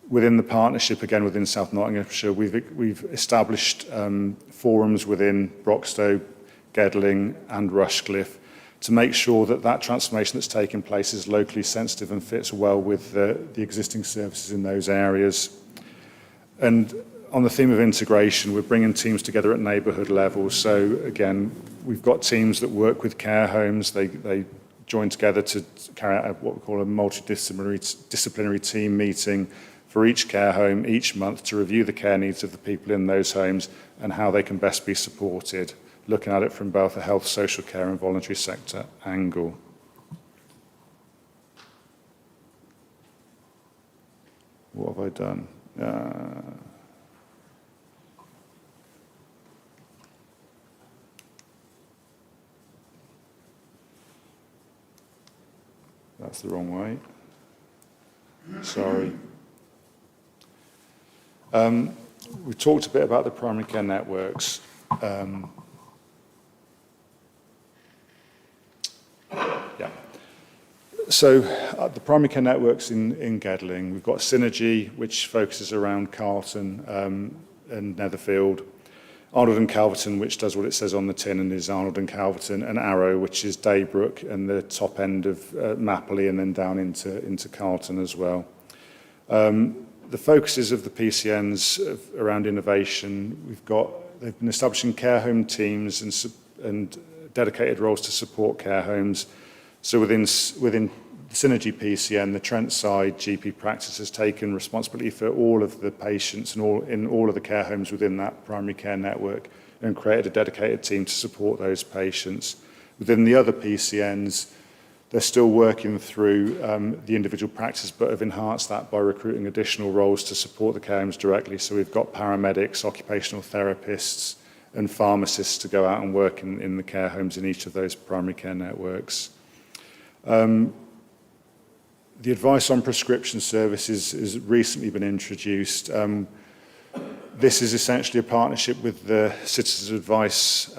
Within the partnership, again within South Nottinghamshire, we've established forums within Broxtowe, Gedling and Rushcliffe to make sure that that transformation that's taking place is locally sensitive and fits well with the existing services in those areas. And on the theme of integration, we're bringing teams together at neighbourhood levels. So again, we've got teams that work with care homes. They join together to carry out what we call a multidisciplinary team meeting for each care home each month to review the care needs of the people in those homes and how they can best be supported, looking at it from both a health, social care and voluntary sector angle. What have I done? That's the wrong way. Sorry. We talked a bit about the primary care networks. So the primary care networks in Gedling, we've got Synergy, which focuses around Carlton and Netherfield, Arnold and Calverton, which does what it says on the tin and is Arnold and Calverton, and Arrow, which is Daybrook and the top end of Mapley and then down into Carlton as well. The focuses of the PCNs around innovation, they've been establishing care home teams and dedicated roles to support care homes. So within the Synergy PCN, the Trent side GP practice has taken responsibility for all of the patients and in all of the care homes within that primary care network and created a dedicated team to support those patients. Within the other PCNs, They're still working through the individual practice, but have enhanced that by recruiting additional roles to support the care homes directly. So we've got paramedics, occupational therapists, and pharmacists to go out and work in the care homes in each of those primary care networks. The advice on prescription services has recently been introduced. This is essentially a partnership with the Citizens Advice,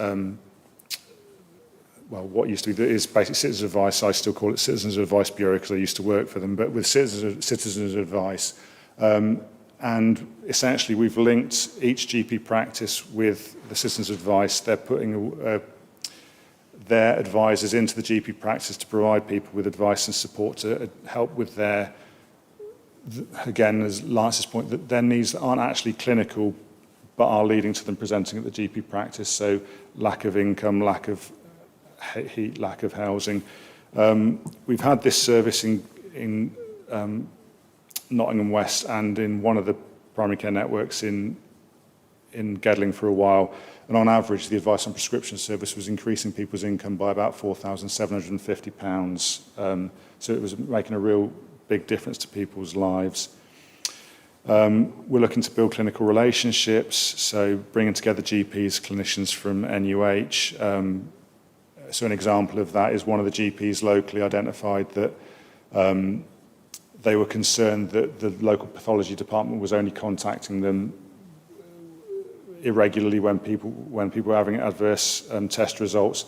well, what used to be is basically Citizens Advice. I still call it Citizens Advice Bureau because I used to work for them, but with Citizens Advice. And essentially, we've linked each GP practice with the Citizens Advice. They're putting their advisors into the GP practice to provide people with advice and support to help with their, again, as Lance's point, that their needs that aren't actually clinical, but are leading to them presenting at the GP practice. So lack of income, lack of heat, lack of housing. We've had this service in Nottingham West and in one of the primary care networks in Gedling for a while. And on average, the advice on prescription service was increasing people's income by about £4,750. So it was making a real big difference to people's lives. We're looking to build clinical relationships, so bringing together GPs, clinicians from NUH. So an example of that is one of the GPs locally identified that they were concerned that the local pathology department was only contacting them irregularly when people were having adverse test results,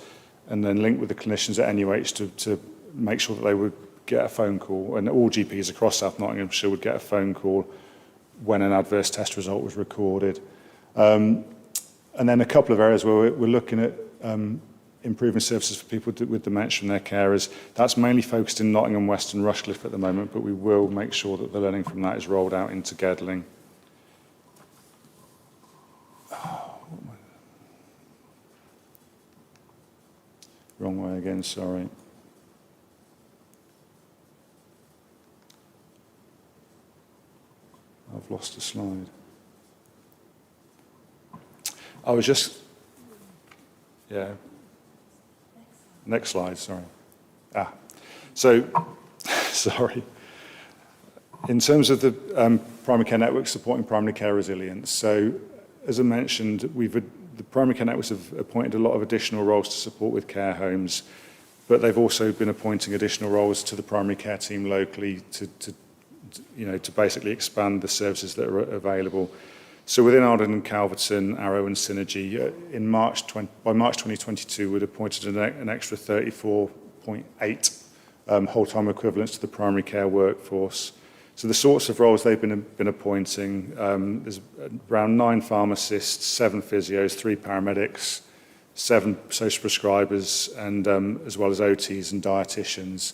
and then linked with the clinicians at NUH to make sure that they would get a phone call, and all GPs across South Nottinghamshire would get a phone call when an adverse test result was recorded. And then a couple of areas where we're looking at improving services for people with dementia and their carers. That's mainly focused in Nottingham West and Rushcliffe at the moment, but we will make sure that the learning from that is rolled out into Gedling. Wrong way again, sorry. I've lost a slide. I was just, yeah. Next slide, sorry. So, sorry. In terms of the primary care network supporting primary care resilience, so as I mentioned, the primary care networks have appointed a lot of additional roles to support with care homes, but they've also been appointing additional roles to the primary care team locally to basically expand the services that are available. So within Arden and Calverton, Arrow and Synergy, by March 2022, we'd appointed an extra 34.8 whole-time equivalents to the primary care workforce. So the sorts of roles they've been appointing, there's around 9 pharmacists, 7 physios, 3 paramedics, 7 social prescribers, and as well as OTs and dietitians.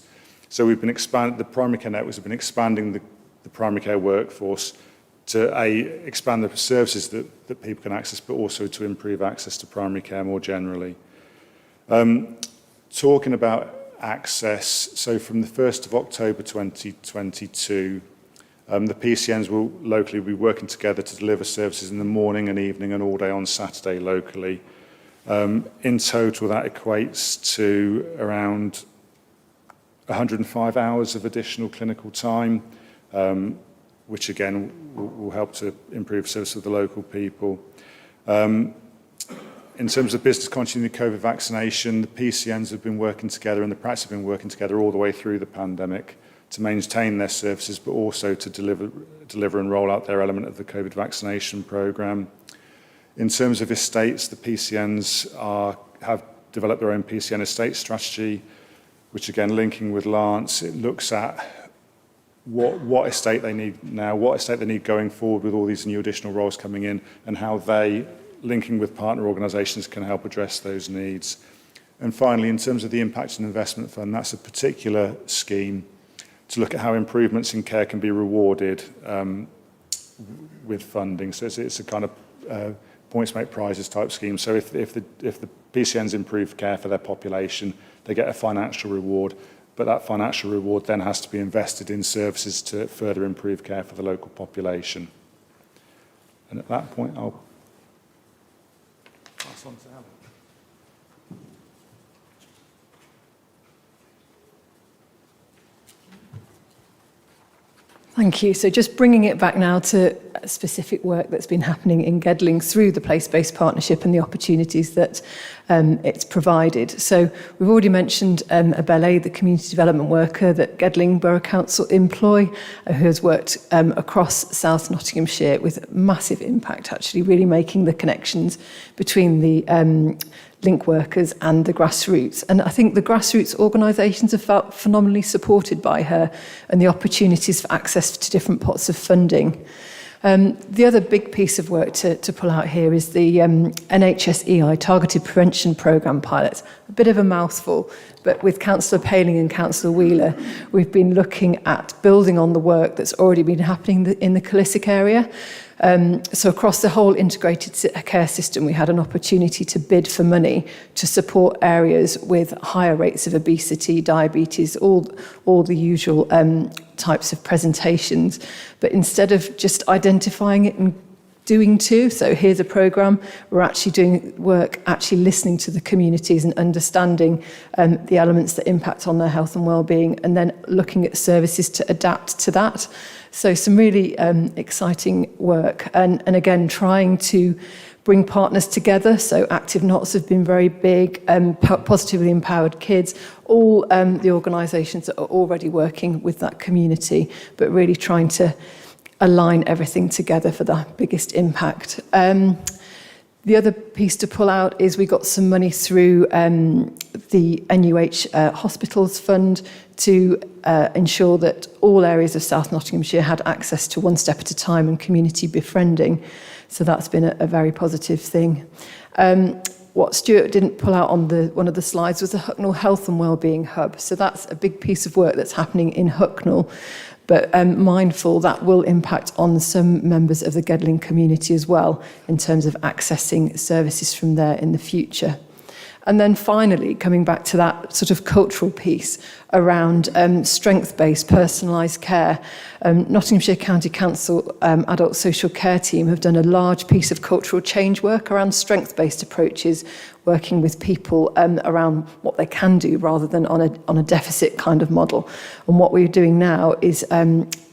So we've been the primary care networks have been expanding the primary care workforce to expand the services that people can access, but also to improve access to primary care more generally. Talking about access, so from the 1st of October 2022, the PCNs will locally be working together to deliver services in the morning and evening and all day on Saturday locally. In total, that equates to around 105 hours of additional clinical time, which again will help to improve service of the local people. In terms of business continuity COVID vaccination, the PCNs have been working together and the practice have been working together all the way through the pandemic to maintain their services, but also to deliver and roll out their element of the COVID vaccination programme. In terms of estates, the PCNs have developed their own PCN estate strategy, which again, linking with Lance, it looks at what estate they need now, what estate they need going forward with all these new additional roles coming in, and how they, linking with partner organisations, can help address those needs. And finally, in terms of the Impact and Investment Fund, that's a particular scheme to look at how improvements in care can be rewarded with funding. So it's a kind of points make prizes type scheme. So if the PCNs improve care for their population, they get a financial reward, but that financial reward then has to be invested in services to further improve care for the local population. And at that point, I'll pass on to Alan. Thank you. So just bringing it back now to specific work that's been happening in Gedling through the place-based partnership and the opportunities that it's provided. So we've already mentioned Abele, the community development worker that Gedling Borough Council employ, who has worked across South Nottinghamshire with massive impact, actually really making the connections between the link workers and the grassroots. And I think the grassroots organisations have felt phenomenally supported by her and the opportunities for access to different pots of funding. The other big piece of work to pull out here is the NHS-EI Targeted Prevention Programme pilot. A bit of a mouthful, but with Councillor Paling and Councillor Wheeler, we've been looking at building on the work that's already been happening in the Killissock area. So across the whole integrated care system, we had an opportunity to bid for money to support areas with higher rates of obesity, diabetes, all the usual types of presentations. But instead of just identifying it and doing two, so here's a programme, we're actually doing work, actually listening to the communities and understanding the elements that impact on their health and well-being, and then looking at services to adapt to that. So some really exciting work, and again trying to bring partners together. So Active Knots have been very big, Positively Empowered Kids, all the organisations that are already working with that community, but really trying to align everything together for the biggest impact. The other piece to pull out is we got some money through the NUH Hospitals Fund to ensure that all areas of South Nottinghamshire had access to One Step at a Time and community befriending. So that's been a very positive thing. What Stuart didn't pull out on one of the slides was the Hucknall Health and Wellbeing Hub. So that's a big piece of work that's happening in Hucknall, but mindful that will impact on some members of the Gedling community as well in terms of accessing services from there in the future. And then finally, coming back to that sort of cultural piece around strength-based personalised care, Nottinghamshire County Council Adult Social Care Team have done a large piece of cultural change work around strength-based approaches, working with people around what they can do rather than on a deficit kind of model. And what we're doing now is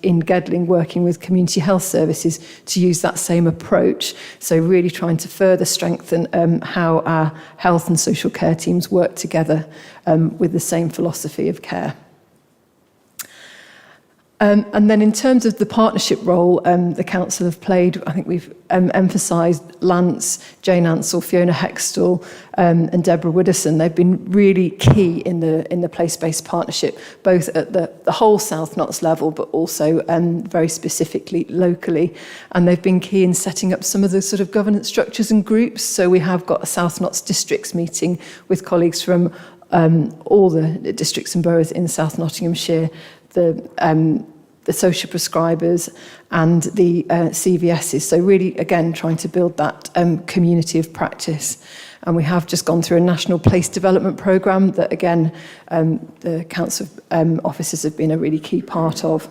in Gedling working with community health services to use that same approach. So really trying to further strengthen how our health and social care teams work together with the same philosophy of care. And then in terms of the partnership role the council have played, I think we've emphasised Lance, Jane Ansell, Fiona Hextall and Deborah Widdowson. They've been really key in the place-based partnership, both at the whole South Notts level, but also very specifically locally. And they've been key in setting up some of the sort of governance structures and groups. So we have got a South Notts districts meeting with colleagues from all the districts and boroughs in South Nottinghamshire, the social prescribers and the CVSs. So really, again, trying to build that community of practice. And we have just gone through a national place development programme that, again, the council officers have been a really key part of.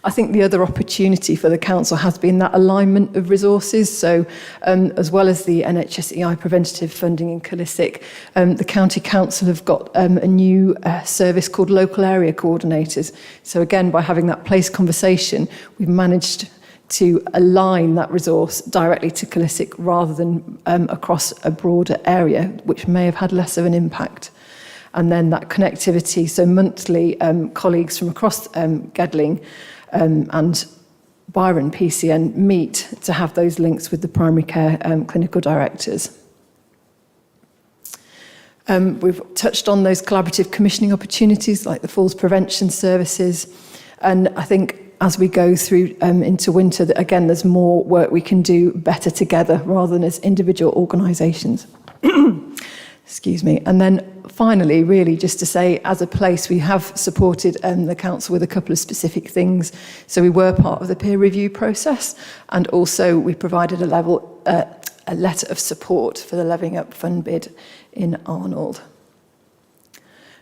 I think the other opportunity for the council has been that alignment of resources. So as well as the NHS-EI preventative funding in Killissock, the county council have got a new service called local area coordinators. So again, by having that place conversation, we've managed to align that resource directly to Killissock rather than across a broader area, which may have had less of an impact. And then that connectivity, so monthly colleagues from across Gedling and Byron PCN meet to have those links with the primary care clinical directors. We've touched on those collaborative commissioning opportunities like the falls prevention services, and I think as we go through into winter, that again, there's more work we can do better together rather than as individual organisations. Excuse me. And then finally, really just to say, as a place, we have supported the council with a couple of specific things. So we were part of the peer review process, and also we provided a letter of support for the Levelling Up Fund bid in Arnold.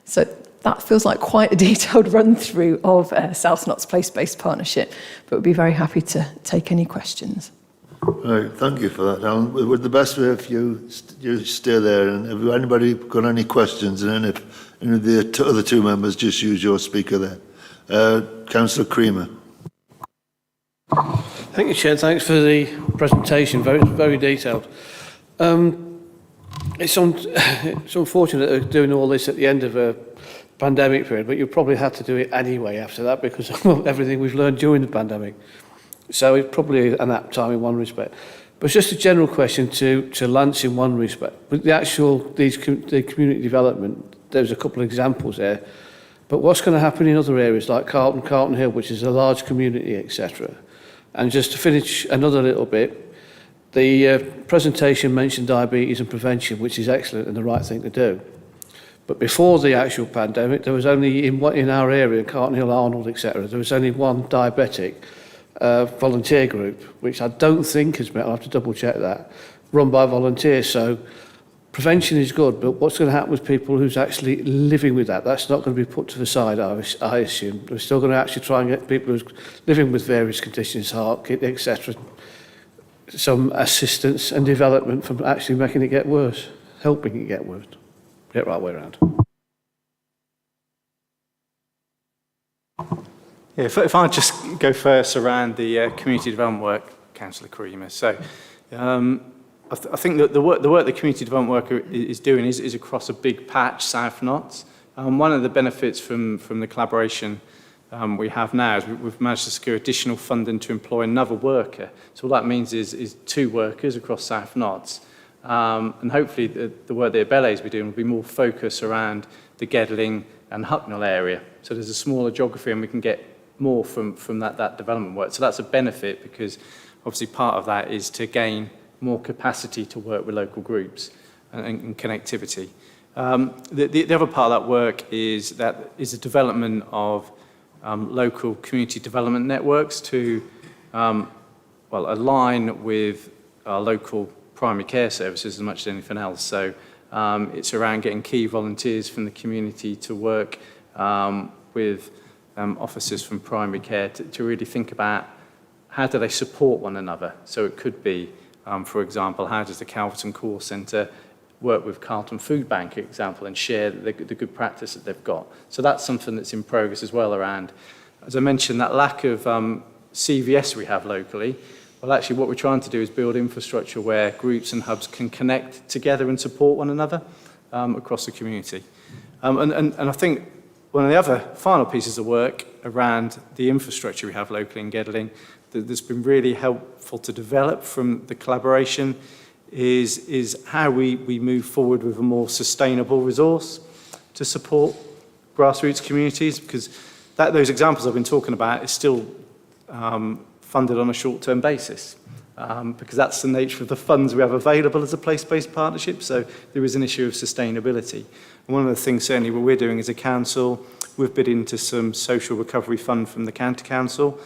So that feels like quite a detailed run through of South Notts Place-Based Partnership, but we'd be very happy to take any questions. Right, thank you for that, Alan. Would the best way if you stay there, and if anybody got any questions, and then if any of the other two members just use your speaker there. Councillor Creamer. Thank you, Chair. Thanks for the presentation. Very detailed. It's unfortunate that they're doing all this at the end of a pandemic period, but you probably had to do it anyway after that because of everything we've learned during the pandemic. So it's probably an apt time in one respect. But it's just a general question to Lance in one respect. With the community development, there's a couple of examples there. But what's going to happen in other areas like Carlton Hill, which is a large community, etc. And just to finish another little bit, the presentation mentioned diabetes and prevention, which is excellent and the right thing to do. But before the actual pandemic, there was only in our area, Carlton Hill, Arnold, etc., there was only one diabetic volunteer group, which I don't think has met, I'll have to double check that, run by volunteers. So prevention is good, but what's going to happen with people who's actually living with that? That's not going to be put to the side, I assume. We're still going to actually try and get people who's living with various conditions, heart, kidney, etc., some assistance and development from actually making it get worse, helping it get worse. Get right way around. Yeah, if I just go first around the community development work, Councillor Creamer. So I think that the work the community development worker is doing is across a big patch, South Notts. One of the benefits from the collaboration we have now is we've managed to secure additional funding to employ another worker. So all that means is 2 workers across South Notts. And hopefully the work that Abele will be doing will be more focused around the Gedling and Hucknall area. So there's a smaller geography and we can get more from that development work. So that's a benefit because obviously part of that is to gain more capacity to work with local groups and connectivity. The other part of that work is the development of local community development networks to align with our local primary care services as much as anything else. So it's around getting key volunteers from the community to work with officers from primary care to really think about how do they support one another. So it could be, for example, how does the Calverton Call Centre work with Carlton Food Bank, for example, and share the good practice that they've got. So that's something that's in progress as well around, as I mentioned, that lack of CVS we have locally. Well, actually, what we're trying to do is build infrastructure where groups and hubs can connect together and support one another across the community. And I think one of the other final pieces of work around the infrastructure we have locally in Gedling that's been really helpful to develop from the collaboration is how we move forward with a more sustainable resource to support grassroots communities, because those examples I've been talking about is still funded on a short-term basis, because that's the nature of the funds we have available as a place-based partnership. So there is an issue of sustainability. And one of the things certainly what we're doing as a council, we've bid into some social recovery fund from the county council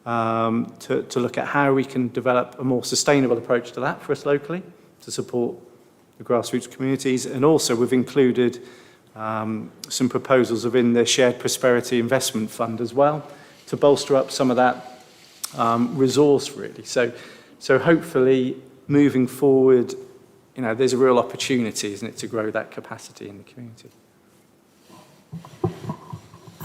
to look at how we can develop a more sustainable approach to that for us locally to support the grassroots communities. And also we've included some proposals within the Shared Prosperity Investment Fund as well to bolster up some of that resource really. So hopefully moving forward, there's a real opportunity, isn't it, to grow that capacity in the community.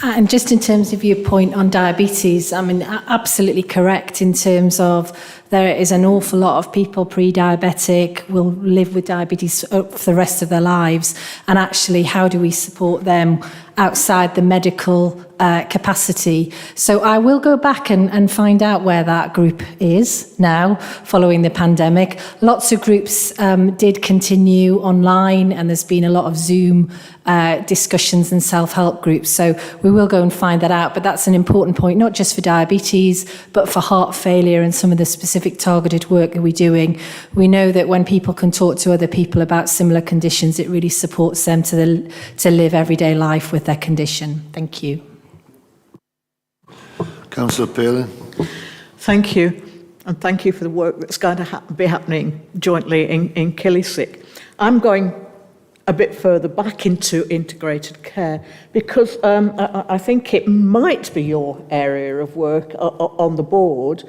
And just in terms of your point on diabetes, I mean, absolutely correct in terms of there is an awful lot of people pre-diabetic will live with diabetes for the rest of their lives. And actually, how do we support them outside the medical capacity? So I will go back and find out where that group is now following the pandemic. Lots of groups did continue online, and there's been a lot of Zoom discussions and self-help groups. So we will go and find that out. But that's an important point, not just for diabetes, but for heart failure and some of the specific targeted work that we're doing. We know that when people can talk to other people about similar conditions, it really supports them to live everyday life with their condition. Thank you. Councillor Palin. Thank you, and thank you for the work that's going to be happening jointly in Killysick. I'm going a bit further back into integrated care because I think it might be your area of work on the board.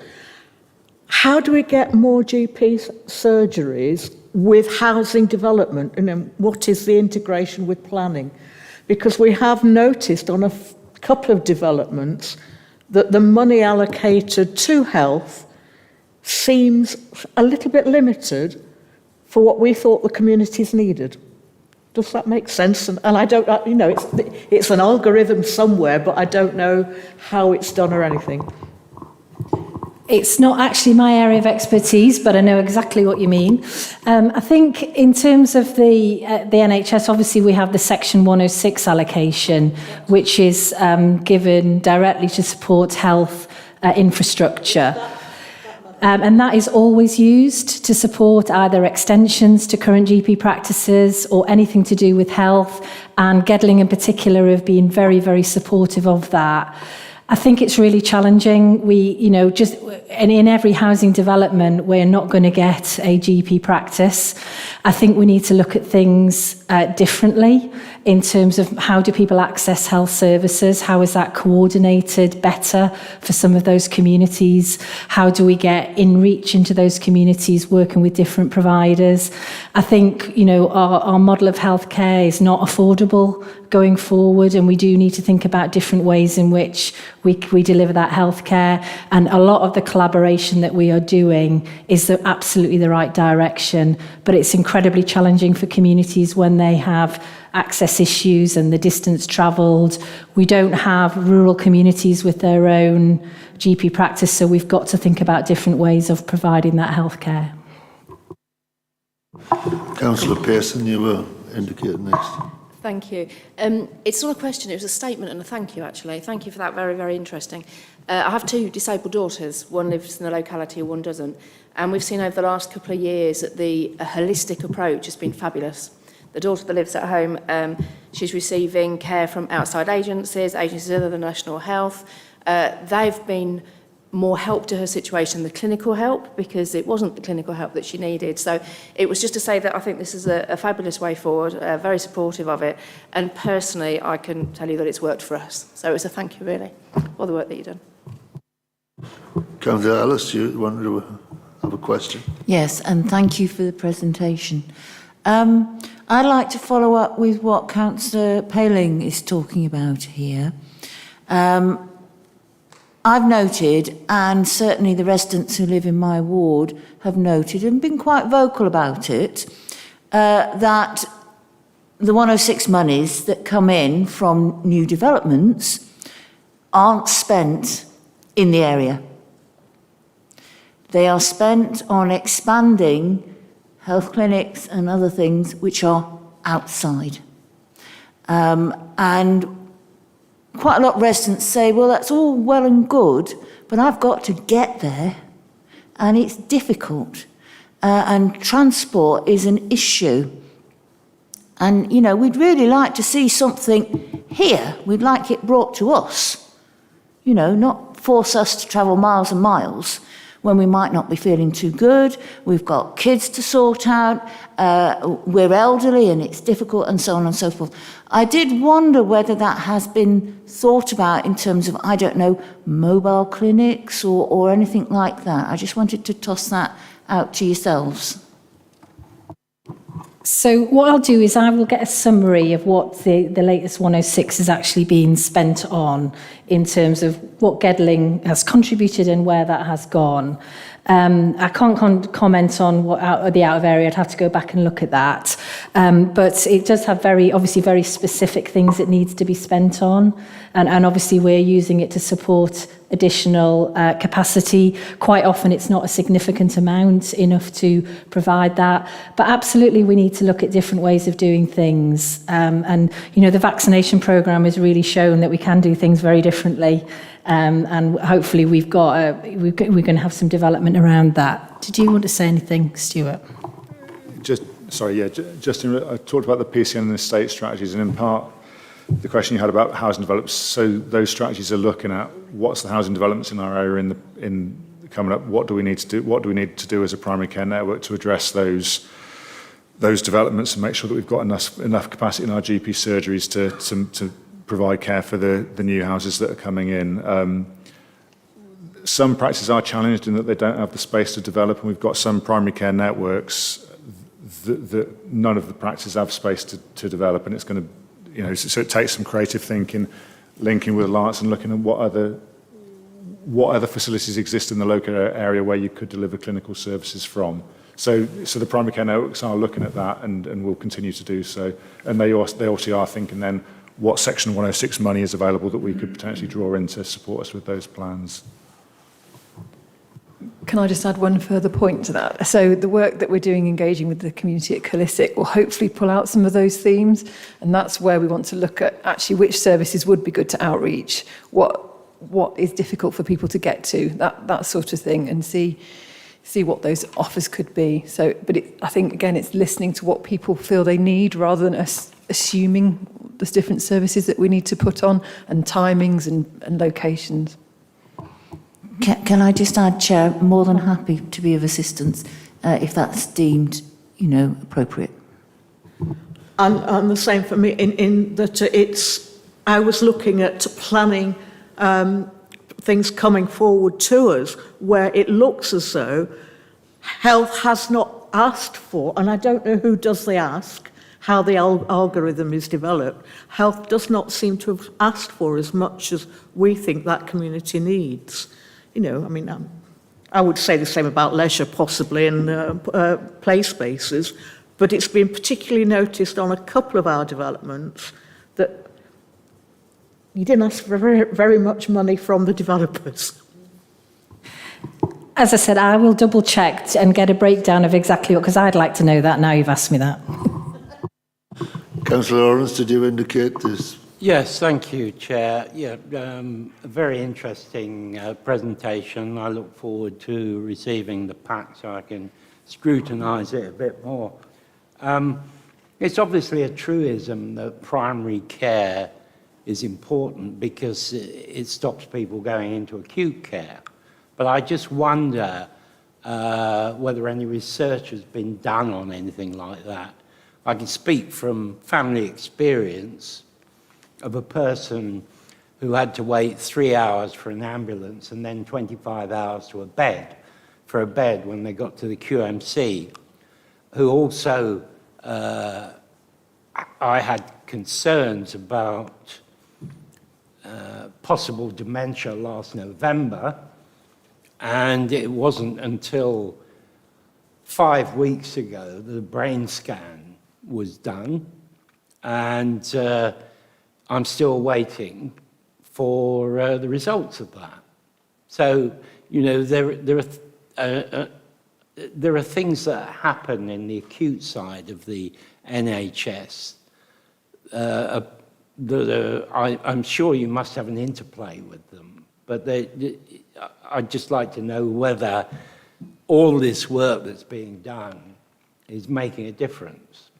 How do we get more GP surgeries with housing development? And then what is the integration with planning? Because we have noticed on a couple of developments that the money allocated to health seems a little bit limited for what we thought the communities needed. Does that make sense? And I don't, it's an algorithm somewhere, but I don't know how it's done or anything. It's not actually my area of expertise, but I know exactly what you mean. I think in terms of the NHS, obviously we have the Section 106 allocation, which is given directly to support health infrastructure. And that is always used to support either extensions to current GP practices or anything to do with health. And Gedling in particular have been very, very supportive of that. I think it's really challenging. And in every housing development, we're not going to get a GP practice. I think we need to look at things differently in terms of how do people access health services? How is that coordinated better for some of those communities? How do we get in reach into those communities working with different providers? I think, our model of healthcare is not affordable going forward, and we do need to think about different ways in which we deliver that healthcare. And a lot of the collaboration that we are doing is absolutely the right direction, but it's incredibly challenging for communities when they have access issues and the distance travelled. We don't have rural communities with their own GP practice, so we've got to think about different ways of providing that healthcare. Councillor Pearson, you were indicated next. Thank you. It's not a question, it was a statement and a thank you, actually. Thank you for that, very, very interesting. I have two disabled daughters. One lives in the locality and one doesn't. And we've seen over the last couple of years that the holistic approach has been fabulous. The daughter that lives at home, she's receiving care from outside agencies other than National Health. They've been more help to her situation than the clinical help, because it wasn't the clinical help that she needed. So it was just to say that I think this is a fabulous way forward, very supportive of it. And personally, I can tell you that it's worked for us. So it's a thank you, really, for the work that you've done. Councillor Ellis, you wanted to have a question? Yes, and thank you for the presentation. I'd like to follow up with what Councillor Paling is talking about here. I've noted, and certainly the residents who live in my ward have noted and been quite vocal about it, that the 106 monies that come in from new developments aren't spent in the area. They are spent on expanding health clinics and other things which are outside. And quite a lot of residents say, well, that's all well and good, but I've got to get there, and it's difficult. And transport is an issue. And, we'd really like to see something here. We'd like it brought to us. Not force us to travel miles and miles when we might not be feeling too good. We've got kids to sort out. We're elderly and it's difficult, and so on and so forth. I did wonder whether that has been thought about in terms of, mobile clinics or anything like that. I just wanted to toss that out to yourselves. So what I'll do is I will get a summary of what the latest 106 has actually been spent on in terms of what Gedling has contributed and where that has gone. I can't comment on the out of area. I'd have to go back and look at that. But it does have obviously very specific things it needs to be spent on. And obviously we're using it to support additional capacity. Quite often it's not a significant amount enough to provide that. But absolutely we need to look at different ways of doing things. And the vaccination programme has really shown that we can do things very differently. And hopefully we're going to have some development around that. Did you want to say anything, Stuart? I talked about the PCN and the estate strategies, and in part the question you had about housing developments. So those strategies are looking at what's the housing developments in our area in coming up. What do we need to do? What do we need to do as a primary care network to address those developments and make sure that we've got enough capacity in our GP surgeries to provide care for the new houses that are coming in. Some practices are challenged in that they don't have the space to develop, and we've got some primary care networks that none of the practices have space to develop, and it's going to, so it takes some creative thinking linking with Alliance and looking at what other facilities exist in the local area where you could deliver clinical services from. So the primary care networks are looking at that and will continue to do so. And they also are thinking then what Section 106 money is available that we could potentially draw in to support us with those plans. Can I just add one further point to that? So the work that we're doing engaging with the community at Killysick will hopefully pull out some of those themes, and that's where we want to look at actually which services would be good to outreach, what is difficult for people to get to, that sort of thing, and see what those offers could be. So, but I think again it's listening to what people feel they need rather than us assuming there's different services that we need to put on and timings and locations. Can I just add, Chair, more than happy to be of assistance if that's deemed, appropriate. And the same for me in that I was looking at planning things coming forward to us where it looks as though health has not asked for, and I don't know who does the ask, how the algorithm is developed, health does not seem to have asked for as much as we think that community needs. I would say the same about leisure possibly and play spaces, but it's been particularly noticed on a couple of our developments that you didn't ask for very, very much money from the developers. As I said, I will double check and get a breakdown of exactly what, because I'd like to know that now you've asked me that. Councillor Lawrence, did you indicate this? Yes, thank you, Chair. Yeah, a very interesting presentation. I look forward to receiving the pack so I can scrutinise it a bit more. It's obviously a truism that primary care is important because it stops people going into acute care. But I just wonder whether any research has been done on anything like that. I can speak from family experience of a person who had to wait 3 hours for an ambulance and then 25 hours for a bed when they got to the QMC, who also, I had concerns about possible dementia last November, and it wasn't until 5 weeks ago that the brain scan was done, and I'm still waiting for the results of that. So, there are things that happen in the acute side of the NHS I'm sure you must have an interplay with them, but I'd just like to know whether all this work that's being done is making a difference.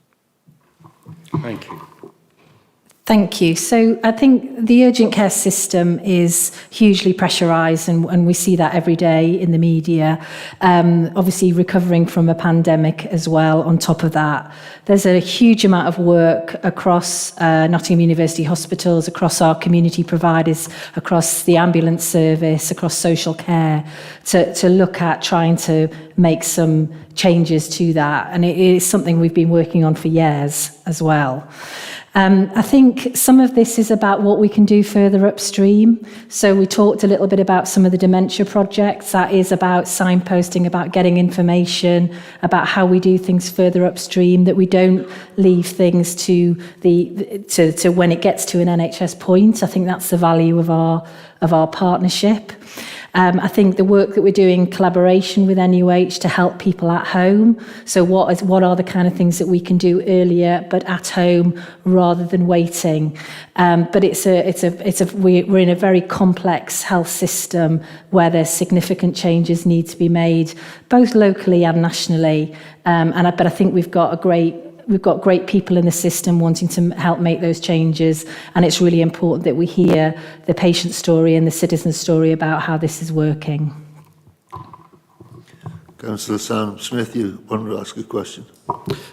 Thank you. Thank you. So I think the urgent care system is hugely pressurised, and we see that every day in the media. Obviously recovering from a pandemic as well on top of that. There's a huge amount of work across Nottingham University hospitals, across our community providers, across the ambulance service, across social care, to look at trying to make some changes to that. And it is something we've been working on for years as well. I think some of this is about what we can do further upstream. So we talked a little bit about some of the dementia projects. That is about signposting, about getting information, about how we do things further upstream, that we don't leave things to when it gets to an NHS point. I think that's the value of our partnership. I think the work that we're doing in collaboration with NUH to help people at home. So what are the kind of things that we can do earlier, but at home rather than waiting? But we're in a very complex health system where there's significant changes need to be made, both locally and nationally. But I think we've got great people in the system wanting to help make those changes, and it's really important that we hear the patient story and the citizen story about how this is working. Councillor Sam Smith, you wanted to ask a question.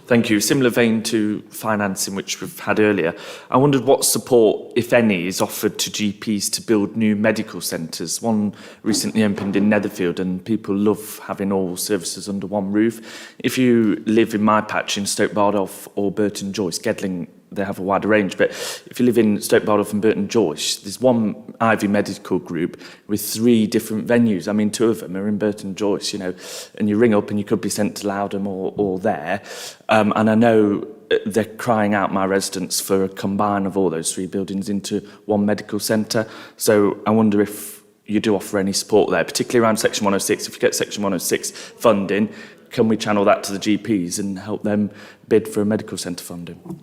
Thank you. Similar vein to financing, which we've had earlier, I wondered what support, if any, is offered to GPs to build new medical centres. One recently opened in Netherfield, and people love having all services under one roof. If you live in my patch in Stoke Bardolph or Burton Joyce, Gedling they have a wider range. But if you live in Stoke Bardolph and Burton Joyce, there's one Ivy Medical Group with 3 different venues. I mean, 2 of them are in Burton Joyce, you know, and you ring up and you could be sent to Loudham or there. And I know they're crying out, my residents, for a combine of all those 3 buildings into one medical centre. So I wonder if you do offer any support there, particularly around Section 106. If you get Section 106 funding, can we channel that to the GPs and help them bid for a medical centre funding?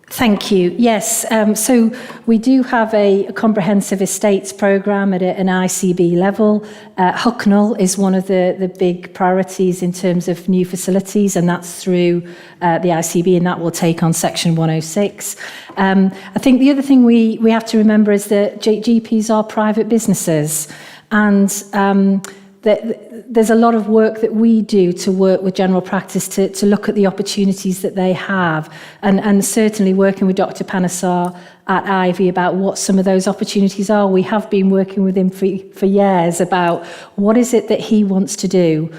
Thank you. Yes, so we do have a comprehensive estates programme at an ICB level. Hucknall is one of the big priorities in terms of new facilities, and that's through the ICB, and that will take on Section 106. I think the other thing we have to remember is that GPs are private businesses, and there's a lot of work that we do to work with general practice to look at the opportunities that they have, and certainly working with Dr. Panesar at Ivy about what some of those opportunities are. We have been working with him for years about what is it that he wants to do,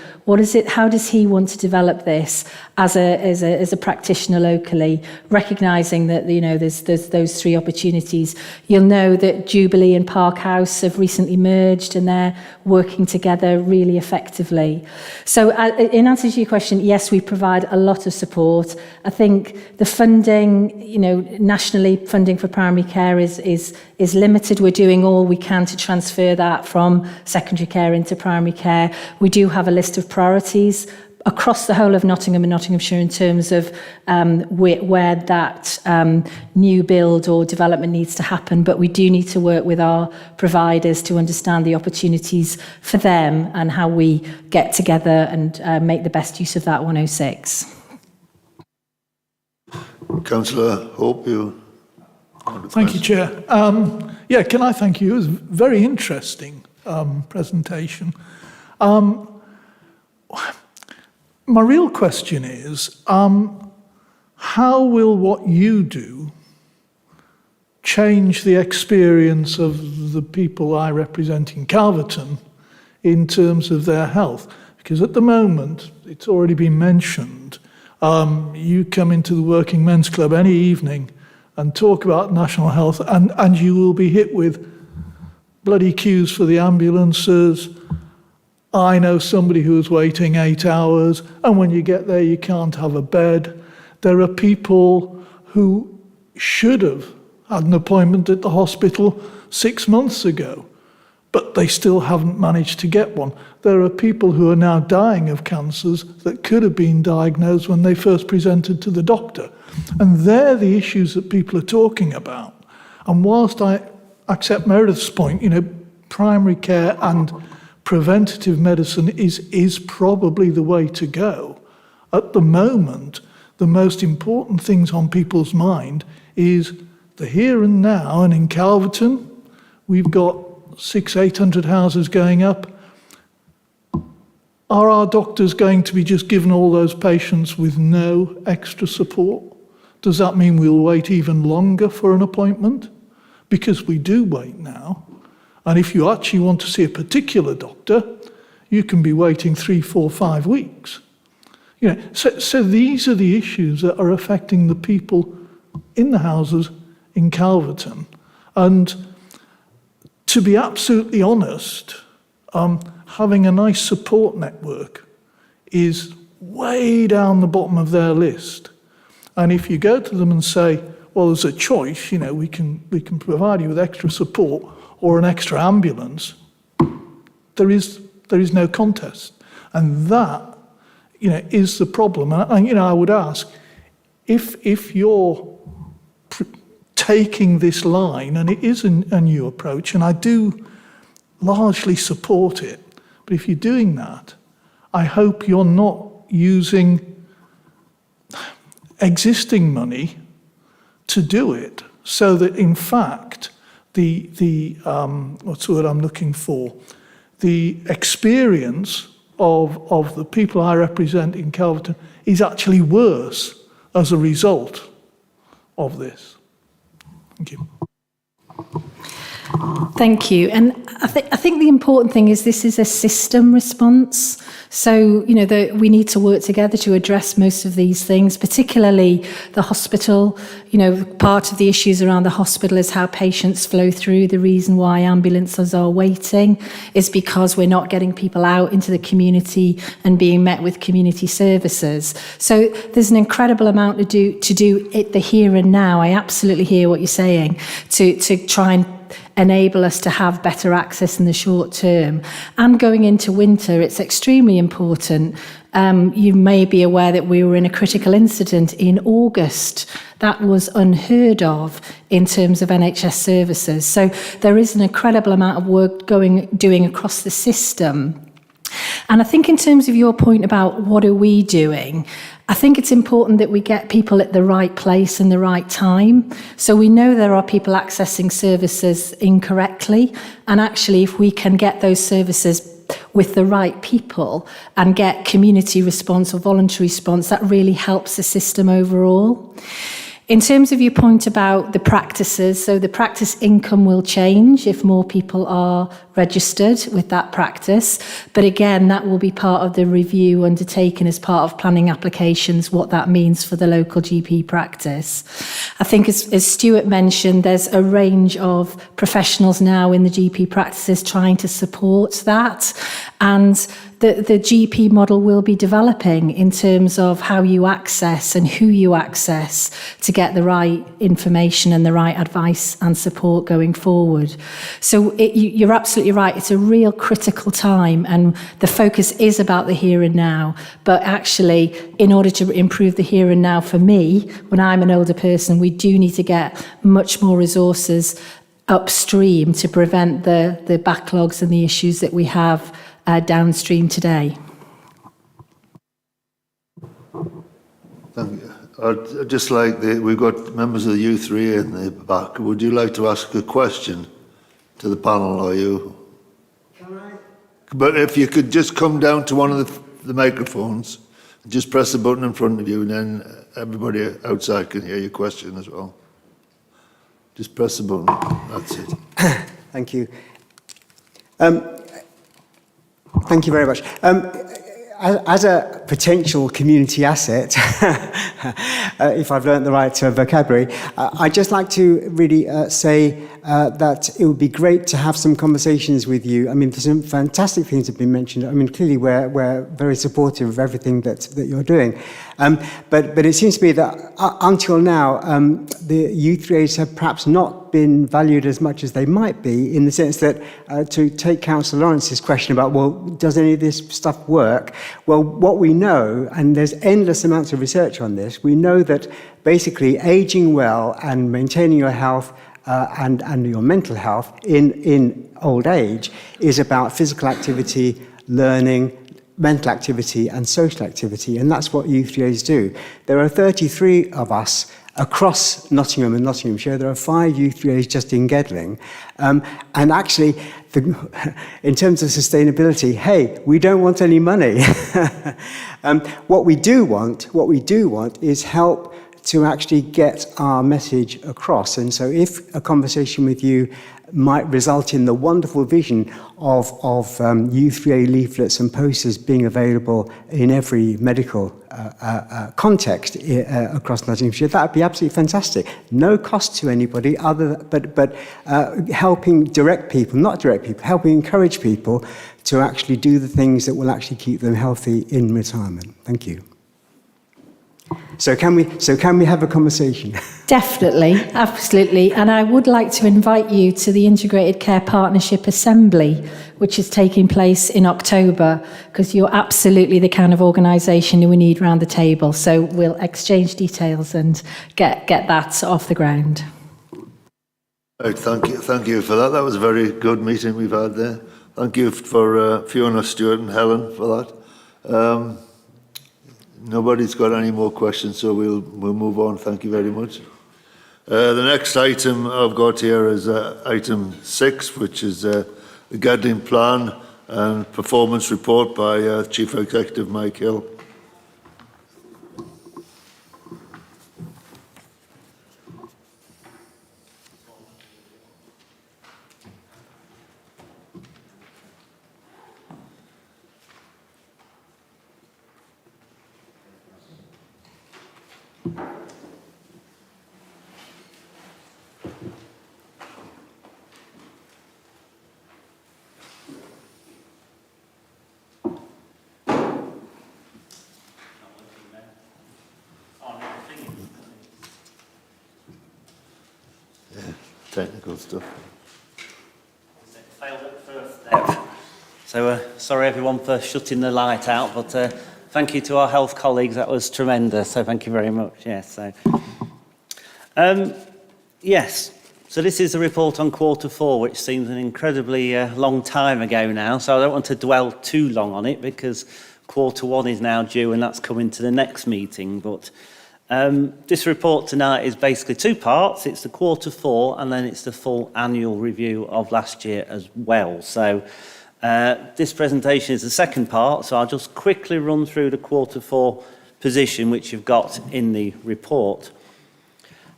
how does he want to develop this as a practitioner locally, recognising that, you know, there's those 3 opportunities. You'll know that Jubilee and Park House have recently merged and they're working together really effectively. So in answer to your question, yes, we provide a lot of support. I think the funding, you know, nationally, funding for primary care is limited. We're doing all we can to transfer that from secondary care into primary care. We do have a list of priorities across the whole of Nottingham and Nottinghamshire in terms of where that new build or development needs to happen, but we do need to work with our providers to understand the opportunities for them and how we get together and make the best use of that 106. Councillor Hope, you... Thank you, Chair. Can I thank you? It was a very interesting presentation. My real question is, how will what you do change the experience of the people I represent in Calverton in terms of their health? Because at the moment, it's already been mentioned, you come into the Working Men's Club any evening and talk about national health, and you will be hit with bloody queues for the ambulances. I know somebody who was waiting 8 hours, and when you get there, you can't have a bed. There are people who should have had an appointment at the hospital 6 months ago, but they still haven't managed to get one. There are people who are now dying of cancers that could have been diagnosed when they first presented to the doctor. And they're the issues that people are talking about. And whilst I accept Meredith's point, you know, primary care and preventative medicine is probably the way to go. At the moment, the most important things on people's mind is the here and now, and in Calverton, we've got 600-800 houses going up. Are our doctors going to be just given all those patients with no extra support? Does that mean we'll wait even longer for an appointment? Because we do wait now. And if you actually want to see a particular doctor, you can be waiting 3, 4, 5 weeks. You know, so these are the issues that are affecting the people in the houses in Calverton. And to be absolutely honest, having a nice support network is way down the bottom of their list. And if you go to them and say, well, there's a choice, you know, we can provide you with extra support or an extra ambulance, there is no contest. And that, you know, is the problem. And you know, I would ask, if you're taking this line, and it is a new approach, and I do largely support it, but if you're doing that, I hope you're not using existing money to do it, so that in fact the what's the word I'm looking for? The experience of the people I represent in Calverton is actually worse as a result of this. Thank you. Thank you. And I think the important thing is this is a system response. So, we need to work together to address most of these things, particularly the hospital. Part of the issues around the hospital is how patients flow through. The reason why ambulances are waiting is because we're not getting people out into the community and being met with community services. So there's an incredible amount to do it the here and now. I absolutely hear what you're saying, to try and enable us to have better access in the short term. And going into winter, it's extremely important. You may be aware that we were in a critical incident in August. That was unheard of in terms of NHS services. So there is an incredible amount of work doing across the system. And I think in terms of your point about what are we doing, I think it's important that we get people at the right place and the right time. So we know there are people accessing services incorrectly. And actually, if we can get those services with the right people and get community response or voluntary response, that really helps the system overall. In terms of your point about the practices, so the practice income will change if more people are registered with that practice. But again, that will be part of the review undertaken as part of planning applications, what that means for the local GP practice. I think as Stuart mentioned, there's a range of professionals now in the GP practices trying to support that. And the GP model will be developing in terms of how you access and who you access to get the right information and the right advice and support going forward. So you're absolutely right. It's a real critical time, and the focus is about the here and now. But actually, in order to improve the here and now for me, when I'm an older person, we do need to get much more resources upstream to prevent the backlogs and the issues that we have downstream today. Thank you. I'd just like we've got members of the U3 in the back. Would you like to ask a question to the panel, or you? Can I? But if you could just come down to one of the microphones, just press the button in front of you, and then everybody outside can hear your question as well. Just press the button. That's it. Thank you. Thank you very much. As a potential community asset, if I've learned the right vocabulary, I'd just like to really say that it would be great to have some conversations with you. I mean, there's some fantastic things have been mentioned. I mean, clearly we're very supportive of everything that you're doing. But it seems to me that until now, the U3As have perhaps not been valued as much as they might be, in the sense that, to take Councillor Lawrence's question about, well, does any of this stuff work? Well, what we know, and there's endless amounts of research on this, we know that basically aging well and maintaining your health and your mental health in old age is about physical activity, learning, mental activity and social activity, and that's what U3As do. There are 33 of us across Nottingham and Nottinghamshire. There are 5 U3As just in Gedling. And actually, in terms of sustainability, hey, we don't want any money. What we do want is help to actually get our message across. And so if a conversation with you might result in the wonderful vision of U3A leaflets and posters being available in every medical context across Nottinghamshire, that would be absolutely fantastic. No cost to anybody, but helping helping encourage people to actually do the things that will actually keep them healthy in retirement. Thank you. So can we have a conversation? Definitely, absolutely. And I would like to invite you to the Integrated Care Partnership Assembly, which is taking place in October, because you're absolutely the kind of organisation we need around the table. So we'll exchange details and get that off the ground. Right, thank you for that. That was a very good meeting we've had there. Thank you for Fiona, Stuart and Helen for that. Nobody's got any more questions, so we'll move on. Thank you very much. The next item I've got here is item 6, which is the Gedling Plan and Performance Report by Chief Executive Mike Hill. Technical stuff. Failed at first step. So sorry everyone for shutting the light out, but thank you to our health colleagues. That was tremendous. So thank you very much. Yes. Yes. So this is a report on Q4, which seems an incredibly long time ago now. So I don't want to dwell too long on it because Q1 is now due and that's coming to the next meeting. But this report tonight is basically two parts. It's the Q4 and then it's the full annual review of last year as well. So this presentation is the second part, so I'll just quickly run through the Q4 position which you've got in the report.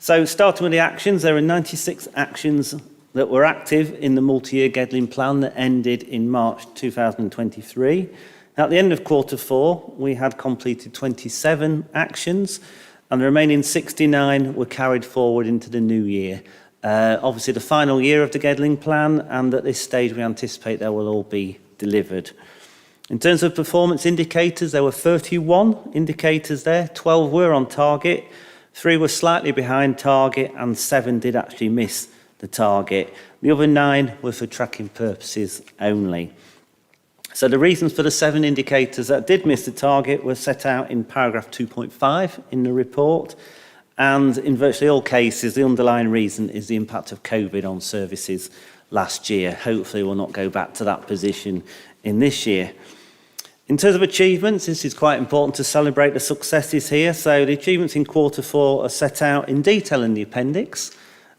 So starting with the actions, there are 96 actions that were active in the multi-year Gedling plan that ended in March 2023. At the end of Q4, we had completed 27 actions, and the remaining 69 were carried forward into the new year. Obviously the final year of the Gedling plan, and at this stage we anticipate they will all be delivered. In terms of performance indicators, there were 31 indicators there. 12 were on target, 3 were slightly behind target, and 7 did actually miss the target. The other 9 were for tracking purposes only. So the reasons for the 7 indicators that did miss the target were set out in paragraph 2.5 in the report. And in virtually all cases, the underlying reason is the impact of COVID on services last year. Hopefully we'll not go back to that position in this year. In terms of achievements, this is quite important to celebrate the successes here. So the achievements in Q4 are set out in detail in the appendix.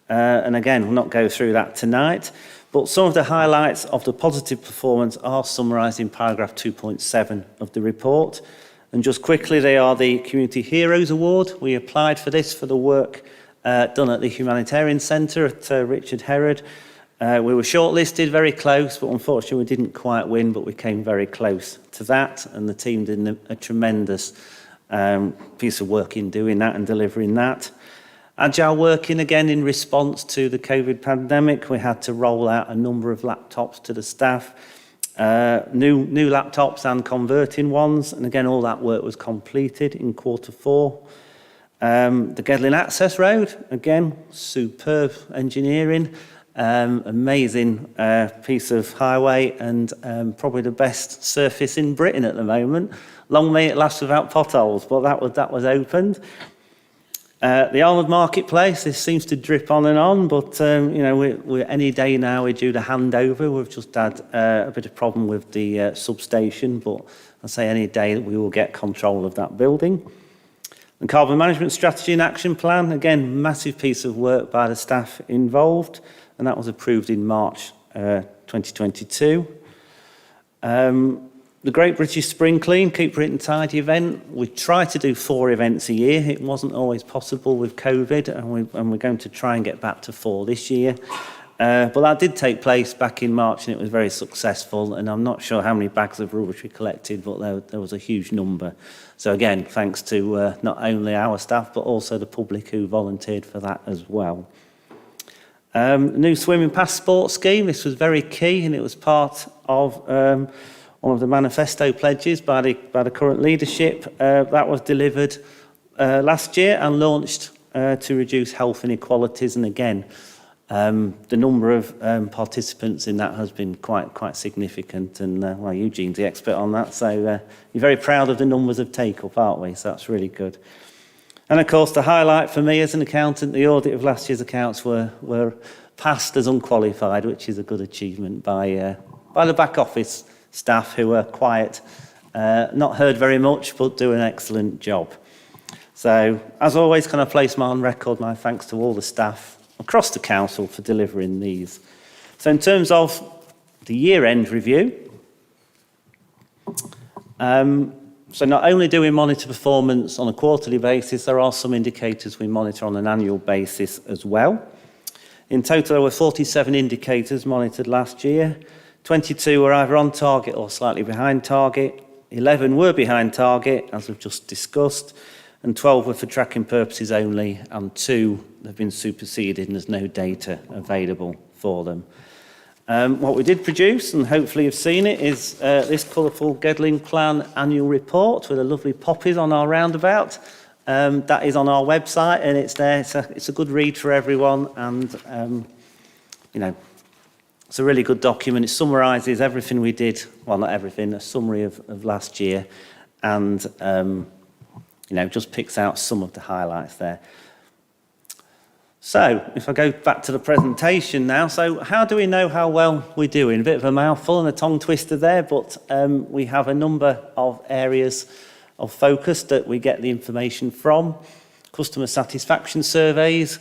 And again, we'll not go through that tonight. But some of the highlights of the positive performance are summarised in paragraph 2.7 of the report. And just quickly, they are the Community Heroes Award. We applied for this for the work done at the Humanitarian Centre at Richard Herod. We were shortlisted, very close, but unfortunately we didn't quite win, but we came very close to that. And the team did a tremendous piece of work in doing that and delivering that. Agile working, again, in response to the COVID pandemic, we had to roll out a number of laptops to the staff, new laptops and converting ones, and again, all that work was completed in Q4. The Gedling Access Road, again, superb engineering, amazing piece of highway, and probably the best surface in Britain at the moment. Long may it last without potholes, but that was opened. The Armoured Marketplace, this seems to drip on and on, but you know, we're any day now we're due to hand over. We've just had a bit of problem with the substation, but I say any day that we will get control of that building. The Carbon Management Strategy and Action Plan, again, massive piece of work by the staff involved, and that was approved in March 2022. The Great British Spring Clean, Keep Britain Tidy event. We try to do 4 events a year. It wasn't always possible with COVID, and we're going to try and get back to 4 this year. But that did take place back in March, and it was very successful. And I'm not sure how many bags of rubbish we collected, but there was a huge number. So again, thanks to not only our staff, but also the public who volunteered for that as well. New swimming passport scheme. This was very key, and it was part of one of the manifesto pledges by the current leadership. That was delivered last year and launched to reduce health inequalities. And again, the number of participants in that has been quite significant. And well, Eugene's the expert on that, so you're very proud of the numbers of take-up, aren't we? So that's really good. And of course, the highlight for me as an accountant, the audit of last year's accounts were passed as unqualified, which is a good achievement by the back office staff who are quiet, not heard very much, but do an excellent job. So, as always, can I place on record my thanks to all the staff across the council for delivering these. So in terms of the year-end review, so not only do we monitor performance on a quarterly basis, there are some indicators we monitor on an annual basis as well. In total, there were 47 indicators monitored last year. 22 were either on target or slightly behind target. 11 were behind target, as we've just discussed. and 12 were for tracking purposes only, and 2 have been superseded and there's no data available for them. What we did produce, and hopefully you've seen it, is this colourful Gedling Plan annual report with the lovely poppies on our roundabout. That is on our website and it's there. It's a good read for everyone, and you know, it's a really good document. It summarises everything we did, well, not everything, a summary of last year, and you know, just picks out some of the highlights there. So, if I go back to the presentation now, so how do we know how well we're doing? A bit of a mouthful and a tongue twister there, but we have a number of areas of focus that we get the information from. Customer satisfaction surveys,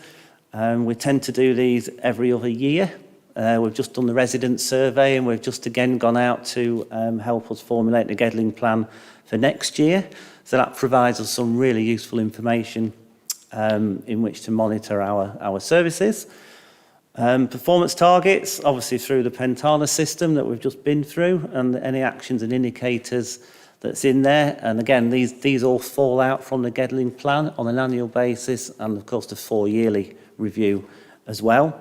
we tend to do these every other year. We've just done the resident survey and we've just again gone out to help us formulate the Gedling plan for next year. So that provides us some really useful information in which to monitor our services. Performance targets, obviously through the Pentana system that we've just been through, and any actions and indicators that's in there. And again, these all fall out from the Gedling plan on an annual basis, and of course the 4-yearly review as well.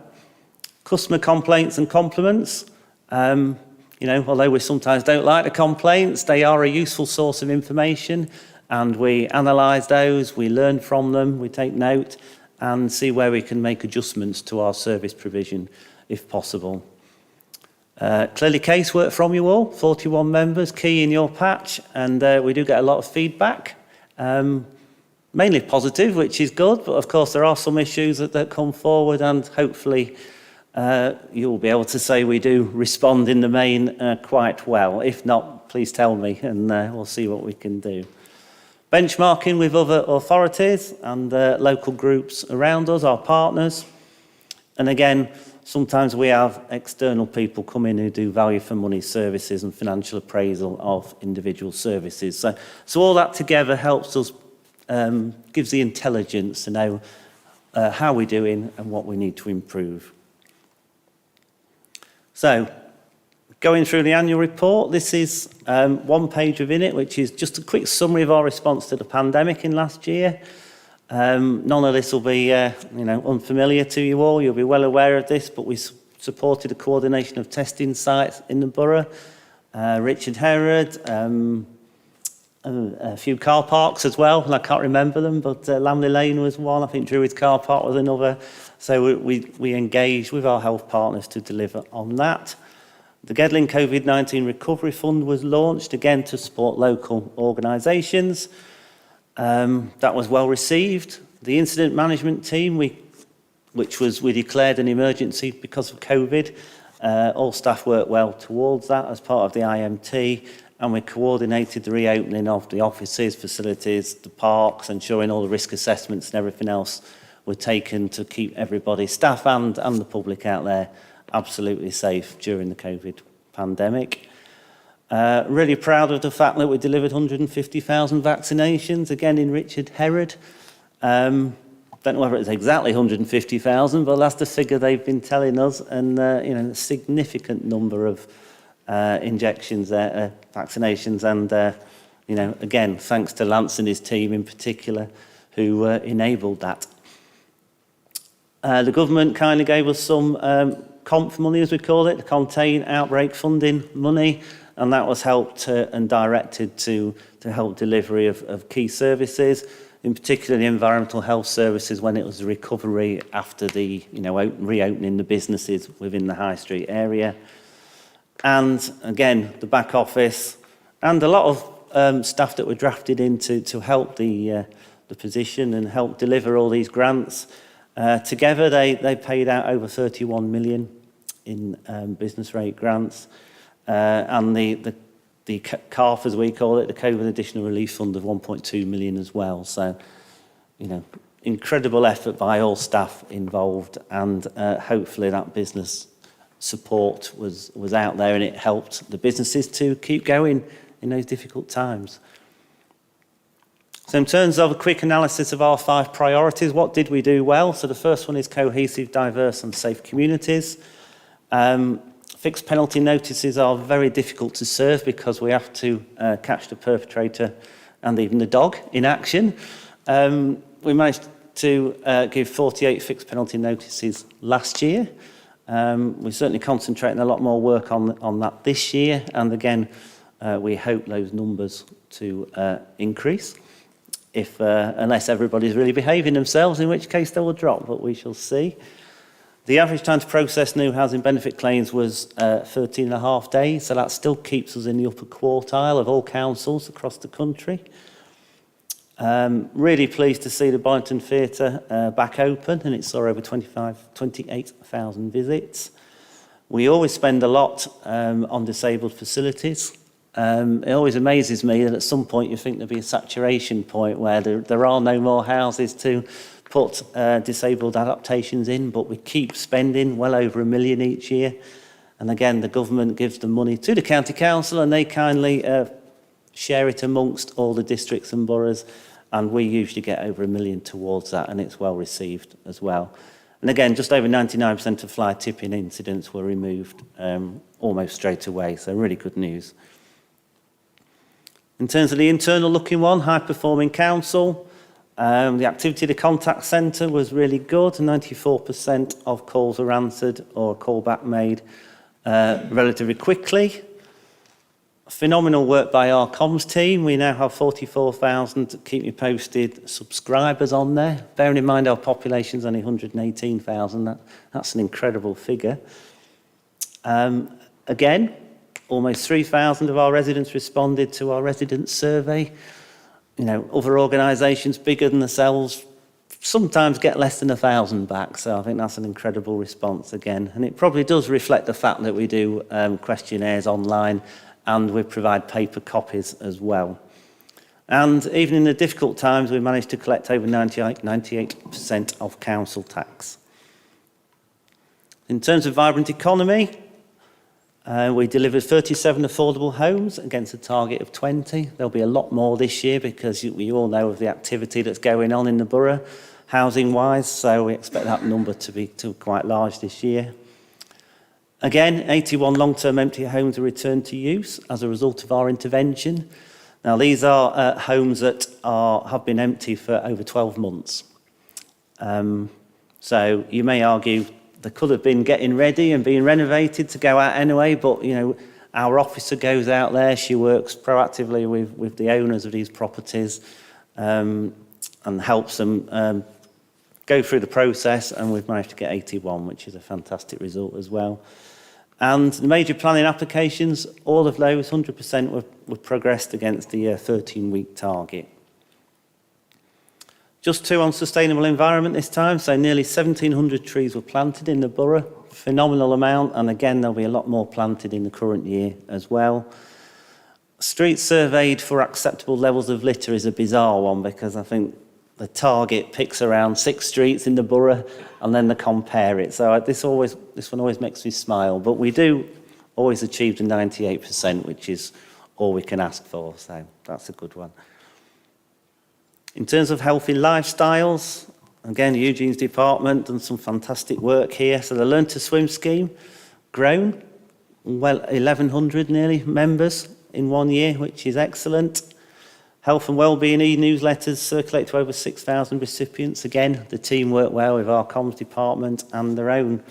Customer complaints and compliments. You know, although we sometimes don't like the complaints, they are a useful source of information, and we analyse those, we learn from them, we take note and see where we can make adjustments to our service provision if possible. Clearly casework from you all, 41 members, key in your patch, and we do get a lot of feedback, mainly positive, which is good, but of course there are some issues that come forward, and hopefully you'll be able to say we do respond in the main quite well. If not, please tell me and we'll see what we can do. Benchmarking with other authorities and local groups around us, our partners. And again, sometimes we have external people come in who do value for money services and financial appraisal of individual services. So all that together helps us, gives the intelligence to know how we're doing and what we need to improve. So, going through the annual report, this is one page within it, which is just a quick summary of our response to the pandemic in last year. None of this will be you know, unfamiliar to you all. You'll be well aware of this, but we supported the coordination of testing sites in the borough. Richard Herod, a few car parks as well, and I can't remember them, but Lamley Lane was one, I think Druid Car Park was another. So we engaged with our health partners to deliver on that. The Gedling COVID-19 Recovery Fund was launched, again to support local organisations. That was well received. The incident management team, we declared an emergency because of COVID. All staff worked well towards that as part of the IMT, and we coordinated the reopening of the offices, facilities, the parks, ensuring all the risk assessments and everything else were taken to keep everybody, staff and the public out there, absolutely safe during the COVID pandemic. Really proud of the fact that we delivered 150,000 vaccinations, again in Richard Herod. Don't know whether it's exactly 150,000, but that's the figure they've been telling us, and you know, a significant number of injections there, vaccinations, and you know, again, thanks to Lance and his team in particular, who enabled that. The government kindly gave us some COMP money, as we call it, the Contain Outbreak Funding money, and that was helped and directed to help delivery of key services, in particular the environmental health services when it was the recovery after the, you know, reopening the businesses within the High Street area. And again, the back office and a lot of staff that were drafted in to help the position and help deliver all these grants. Together, they paid out over 31 million in business rate grants, and the CARF, as we call it, the COVID Additional Relief Fund of 1.2 million as well. So, you know, incredible effort by all staff involved, and hopefully that business support was out there and it helped the businesses to keep going in those difficult times. So in terms of a quick analysis of our 5 priorities, what did we do well? So the first one is cohesive, diverse and safe communities. Fixed penalty notices are very difficult to serve because we have to catch the perpetrator and even the dog in action. We managed to give 48 fixed penalty notices last year. We're certainly concentrating a lot more work on that this year, and again, we hope those numbers to increase, unless everybody's really behaving themselves, in which case they will drop, but we shall see. The average time to process new housing benefit claims was 13.5 days, so that still keeps us in the upper quartile of all councils across the country. Really pleased to see the Boynton Theatre back open, and it saw over 28,000 visits. We always spend a lot on disabled facilities. It always amazes me that at some point you think there'll be a saturation point where there are no more houses to put disabled adaptations in, but we keep spending well over £1 million each year. And again, the government gives the money to the county council, and they kindly share it amongst all the districts and boroughs, and we usually get over £1 million towards that, and it's well received as well. And again, just over 99% of fly tipping incidents were removed almost straight away, so really good news. In terms of the internal looking one, high performing council, the activity of the contact centre was really good. 94% of calls were answered or a call back made relatively quickly. Phenomenal work by our comms team. We now have 44,000 Keep Me Posted subscribers on there. Bearing in mind our population's only 118,000, that's an incredible figure. Again, almost 3,000 of our residents responded to our resident survey. You know, other organisations bigger than ourselves sometimes get less than 1,000 back, so I think that's an incredible response again. And it probably does reflect the fact that we do questionnaires online, and we provide paper copies as well. And even in the difficult times, we managed to collect over 98% of council tax. In terms of vibrant economy, we delivered 37 affordable homes against a target of 20. There'll be a lot more this year because we all know of the activity that's going on in the borough, housing-wise, so we expect that number to be quite large this year. Again, 81 long-term empty homes are returned to use as a result of our intervention. Now, these are homes that have been empty for over 12 months. So you may argue they could have been getting ready and being renovated to go out anyway, but you know, our officer goes out there, she works proactively with the owners of these properties and helps them go through the process, and we've managed to get 81, which is a fantastic result as well. And the major planning applications, all of those, 100% were progressed against the 13-week target. Just two on sustainable environment this time, so nearly 1,700 trees were planted in the borough, phenomenal amount, and again there'll be a lot more planted in the current year as well. Streets surveyed for acceptable levels of litter is a bizarre one because I think the target picks around 6 streets in the borough and then they compare it. So this one always makes me smile, but we do always achieve the 98%, which is all we can ask for, so that's a good one. In terms of healthy lifestyles, again, Eugene's department done some fantastic work here. So the Learn to Swim scheme, grown, well, 1,100 nearly members in 1 year, which is excellent. Health and wellbeing e-newsletters circulate to over 6,000 recipients. Again, the team work well with our comms department and their own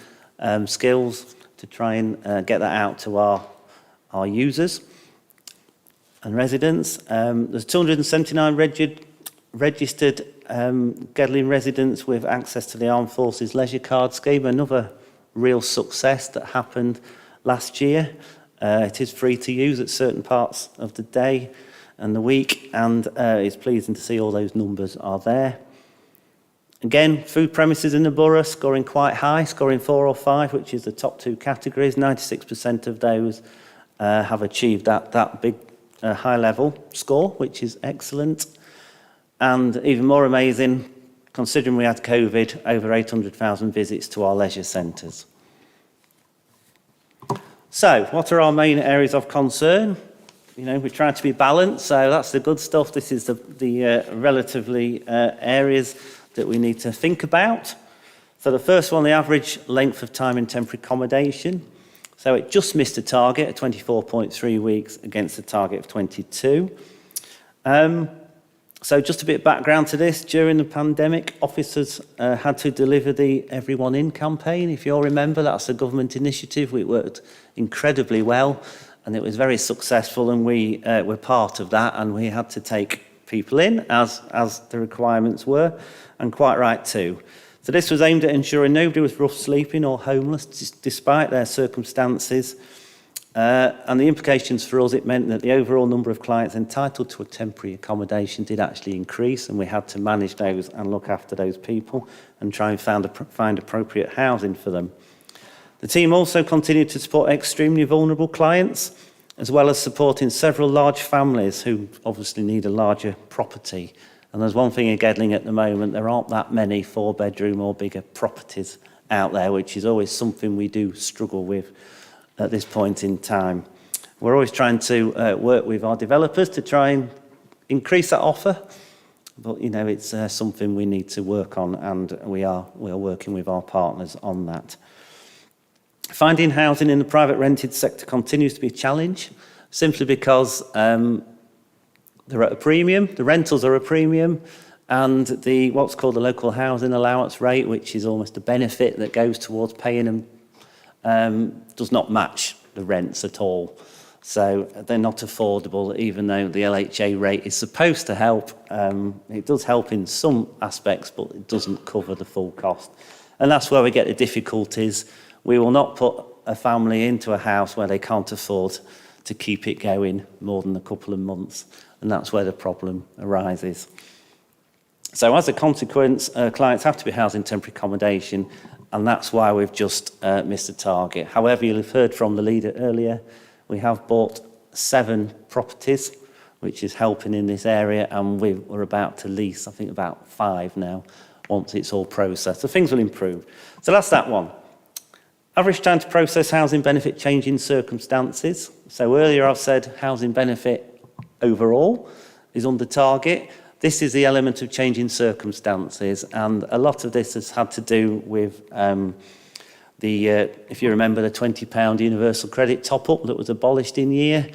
skills to try and get that out to our users and residents. There's 279 registered Gedling residents with access to the Armed Forces Leisure Card scheme, another real success that happened last year. It is free to use at certain parts of the day and the week, and it's pleasing to see all those numbers are there. Again, food premises in the borough scoring quite high, scoring 4 or 5, which is the top 2 categories. 96% of those have achieved that big high level score, which is excellent. And even more amazing, considering we had COVID, over 800,000 visits to our leisure centres. So, what are our main areas of concern? You know, we're trying to be balanced, so that's the good stuff. This is the relatively areas that we need to think about. So the first one, the average length of time in temporary accommodation. So it just missed a target at 24.3 weeks against a target of 22. So just a bit of background to this. During the pandemic, officers had to deliver the Everyone In campaign. If you all remember, that's a government initiative. It worked incredibly well and it was very successful, and we were part of that, and we had to take people in as the requirements were, and quite right too. So this was aimed at ensuring nobody was rough sleeping or homeless despite their circumstances. And the implications for us, it meant that the overall number of clients entitled to a temporary accommodation did actually increase, and we had to manage those and look after those people and try and find appropriate housing for them. The team also continued to support extremely vulnerable clients, as well as supporting several large families who obviously need a larger property. And there's one thing in Gedling at the moment, there aren't that many 4-bedroom or bigger properties out there, which is always something we do struggle with at this point in time. We're always trying to work with our developers to try and increase that offer, but you know, it's something we need to work on, and we are working with our partners on that. Finding housing in the private rented sector continues to be a challenge, simply because they're at a premium, the rentals are a premium, and the what's called the local housing allowance rate, which is almost a benefit that goes towards paying them, does not match the rents at all. So they're not affordable, even though the LHA rate is supposed to help. It does help in some aspects, but it doesn't cover the full cost. And that's where we get the difficulties. We will not put a family into a house where they can't afford to keep it going more than a couple of months. And that's where the problem arises. So as a consequence, clients have to be housed in temporary accommodation, and that's why we've just missed the target. However, you'll have heard from the leader earlier, we have bought 7 properties, which is helping in this area, and we're about to lease, I think, about 5 now, once it's all processed. So things will improve. So that's that one. Average time to process housing benefit changing circumstances. So earlier I've said housing benefit overall is under target. This is the element of changing circumstances, and a lot of this has had to do with if you remember, the £20 universal credit top-up that was abolished in year.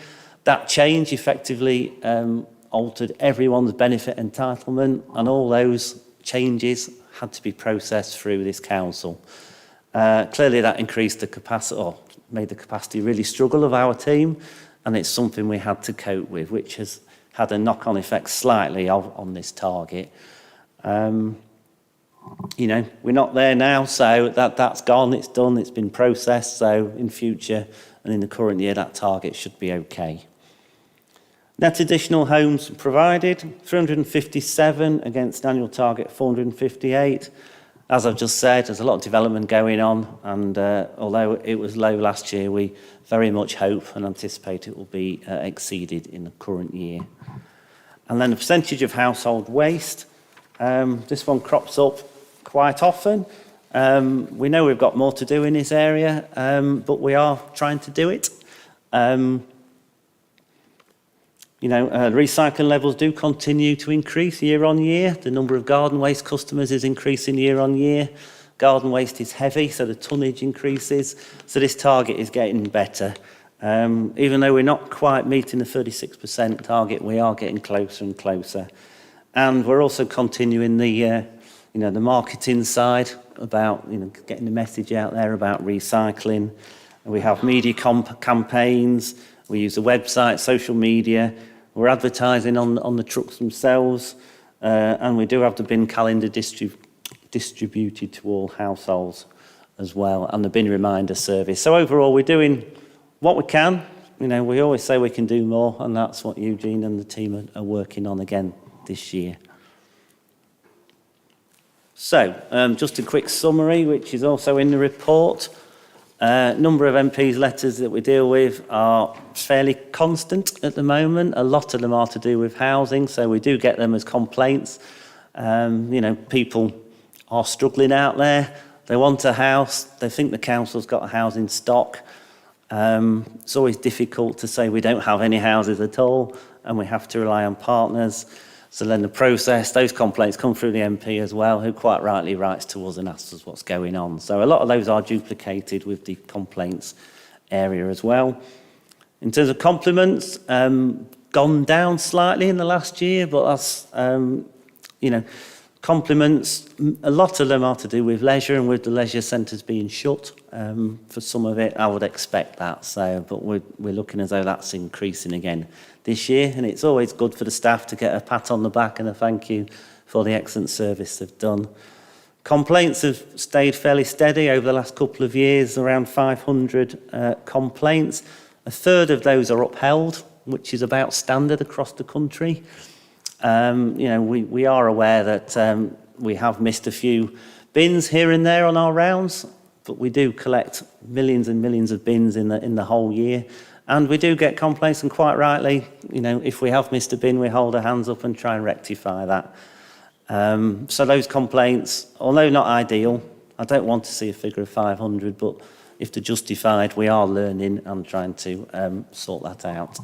That change effectively altered everyone's benefit entitlement, and all those changes had to be processed through this council. Clearly that increased the capacity, or made the capacity really struggle of our team, and it's something we had to cope with, which has had a knock-on effect slightly on this target. You know, we're not there now, so that's gone, it's done, it's been processed, so in future and in the current year that target should be okay. Net additional homes provided, 357 against annual target 458. As I've just said, there's a lot of development going on, and although it was low last year, we very much hope and anticipate it will be exceeded in the current year. And then the percentage of household waste. This one crops up quite often. We know we've got more to do in this area, but we are trying to do it. Recycling levels do continue to increase year on year. The number of garden waste customers is increasing year on year. Garden waste is heavy, so the tonnage increases. So this target is getting better. Even though we're not quite meeting the 36% target, we are getting closer and closer. And we're also continuing the marketing side about, getting the message out there about recycling. And we have media campaigns. We use the website, social media. We're advertising on the trucks themselves, and we do have the bin calendar distributed to all households as well, and the bin reminder service. So overall, we're doing what we can. We always say we can do more, and that's what Eugene and the team are working on again this year. So, just a quick summary, which is also in the report. Number of MPs' letters that we deal with are fairly constant at the moment. A lot of them are to do with housing, so we do get them as complaints. People are struggling out there. They want a house. They think the council's got a house in stock. It's always difficult to say we don't have any houses at all, and we have to rely on partners. So then the process, those complaints come through the MP as well, who quite rightly writes to us and asks us what's going on. So a lot of those are duplicated with the complaints area as well. In terms of compliments, gone down slightly in the last year, but that's, compliments, a lot of them are to do with leisure and with the leisure centres being shut. For some of it, I would expect that. So, but we're looking as though that's increasing again this year, and it's always good for the staff to get a pat on the back and a thank you for the excellent service they've done. Complaints have stayed fairly steady over the last couple of years, around 500 complaints. A third of those are upheld, which is about standard across the country. We are aware that we have missed a few bins here and there on our rounds, but we do collect millions and millions of bins in the whole year. And we do get complaints, and quite rightly, if we have missed a bin, we hold our hands up and try and rectify that. So those complaints, although not ideal, I don't want to see a figure of 500, but if they're justified, we are learning and trying to sort that out.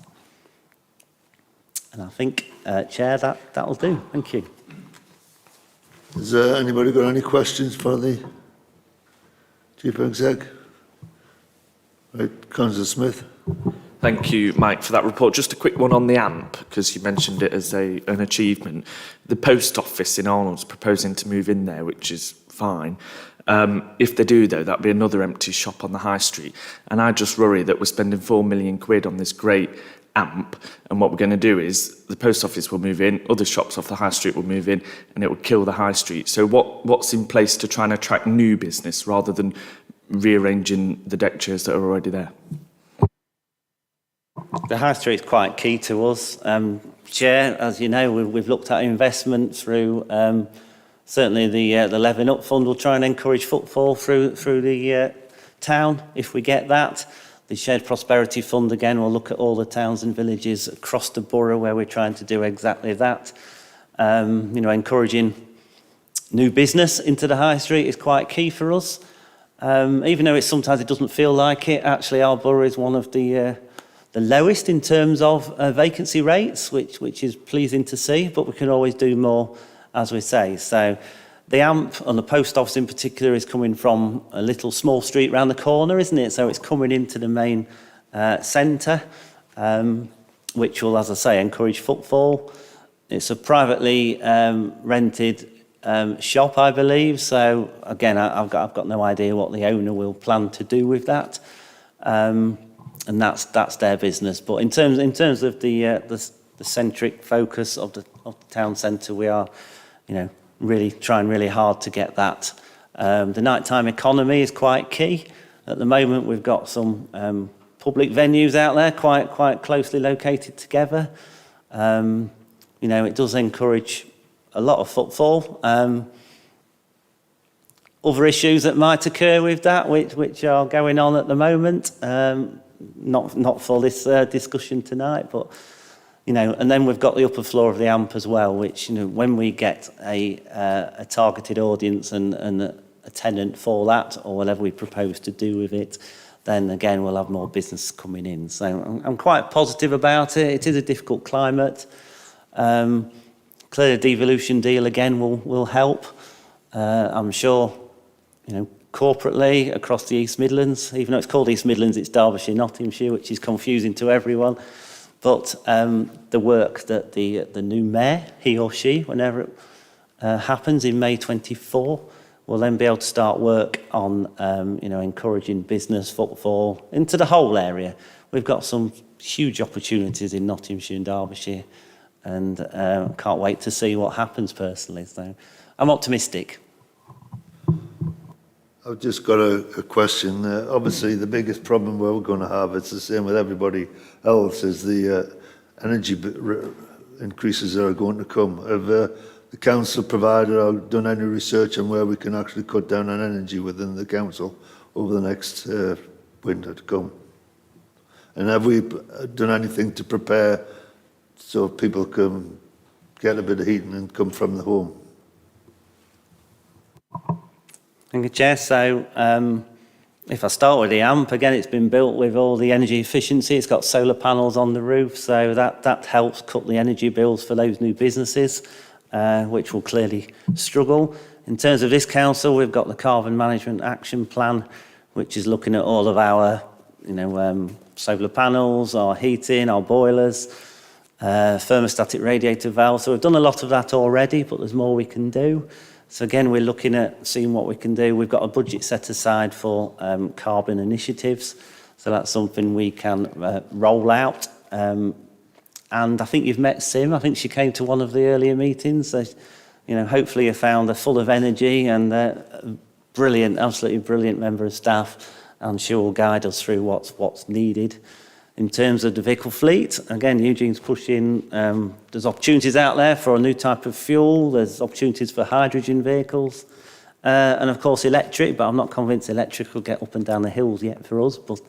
And I think, Chair, that'll do. Thank you. Has anybody got any questions for the Chief Exec? Right, Councillor Smith. Thank you, Mike, for that report. Just a quick one on the AMP, because you mentioned it as an achievement. The post office in Arnold's proposing to move in there, which is fine. If they do, though, that'll be another empty shop on the high street. And I just worry that we're spending £4 million on this great AMP, and what we're going to do is the post office will move in, other shops off the high street will move in, and it will kill the high street. So what's in place to try and attract new business rather than rearranging the deck chairs that are already there? The high street is quite key to us. Chair, as you know, we've looked at investment through certainly the Levelling Up Fund will try and encourage footfall through the town if we get that. The Shared Prosperity Fund, again, will look at all the towns and villages across the borough where we're trying to do exactly that. Encouraging new business into the high street is quite key for us. Even though sometimes it doesn't feel like it, actually our borough is one of the lowest in terms of vacancy rates, which is pleasing to see, but we can always do more, as we say. So the AMP and the post office in particular is coming from a little small street round the corner, isn't it? So it's coming into the main centre, which will, as I say, encourage footfall. It's a privately rented shop, I believe. So again, I've got no idea what the owner will plan to do with that. And that's their business. But in terms of the centric focus of the town centre, we are, really trying really hard to get that. The nighttime economy is quite key. At the moment, we've got some public venues out there, quite closely located together. It does encourage a lot of footfall. Other issues that might occur with that, which are going on at the moment. Not for this discussion tonight, but and then we've got the upper floor of the AMP as well, which when we get a targeted audience and a tenant for that, or whatever we propose to do with it, then again we'll have more business coming in. So I'm quite positive about it. It is a difficult climate. Clearly, a devolution deal again will help. I'm sure, corporately across the East Midlands, even though it's called East Midlands, it's Derbyshire, Nottinghamshire, which is confusing to everyone. But the work that the new mayor, he or she, whenever it happens in May 24, will then be able to start work on, encouraging business footfall into the whole area. We've got some huge opportunities in Nottinghamshire and Derbyshire, and can't wait to see what happens personally. So I'm optimistic. I've just got a question. Obviously, the biggest problem we're going to have, it's the same with everybody else, is the energy increases that are going to come. Have the council provided or done any research on where we can actually cut down on energy within the council over the next winter to come? And have we done anything to prepare so people can get a bit of heating and come from the home? Thank you, Chair. So if I start with the AMP, again, it's been built with all the energy efficiency. It's got solar panels on the roof, so that helps cut the energy bills for those new businesses, which will clearly struggle. In terms of this council, we've got the Carbon Management Action Plan, which is looking at all of our solar panels, our heating, our boilers. thermostatic radiator valve. So we've done a lot of that already, but there's more we can do. So again, we're looking at seeing what we can do. We've got a budget set aside for carbon initiatives. So that's something we can roll out. And I think you've met Sim. I think she came to one of the earlier meetings. So, you know, hopefully you found her full of energy and brilliant, absolutely brilliant member of staff. And she will guide us through what's needed. In terms of the vehicle fleet, again, Eugene's pushing, there's opportunities out there for a new type of fuel, there's opportunities for hydrogen vehicles, and of course electric, but I'm not convinced electric will get up and down the hills yet for us, but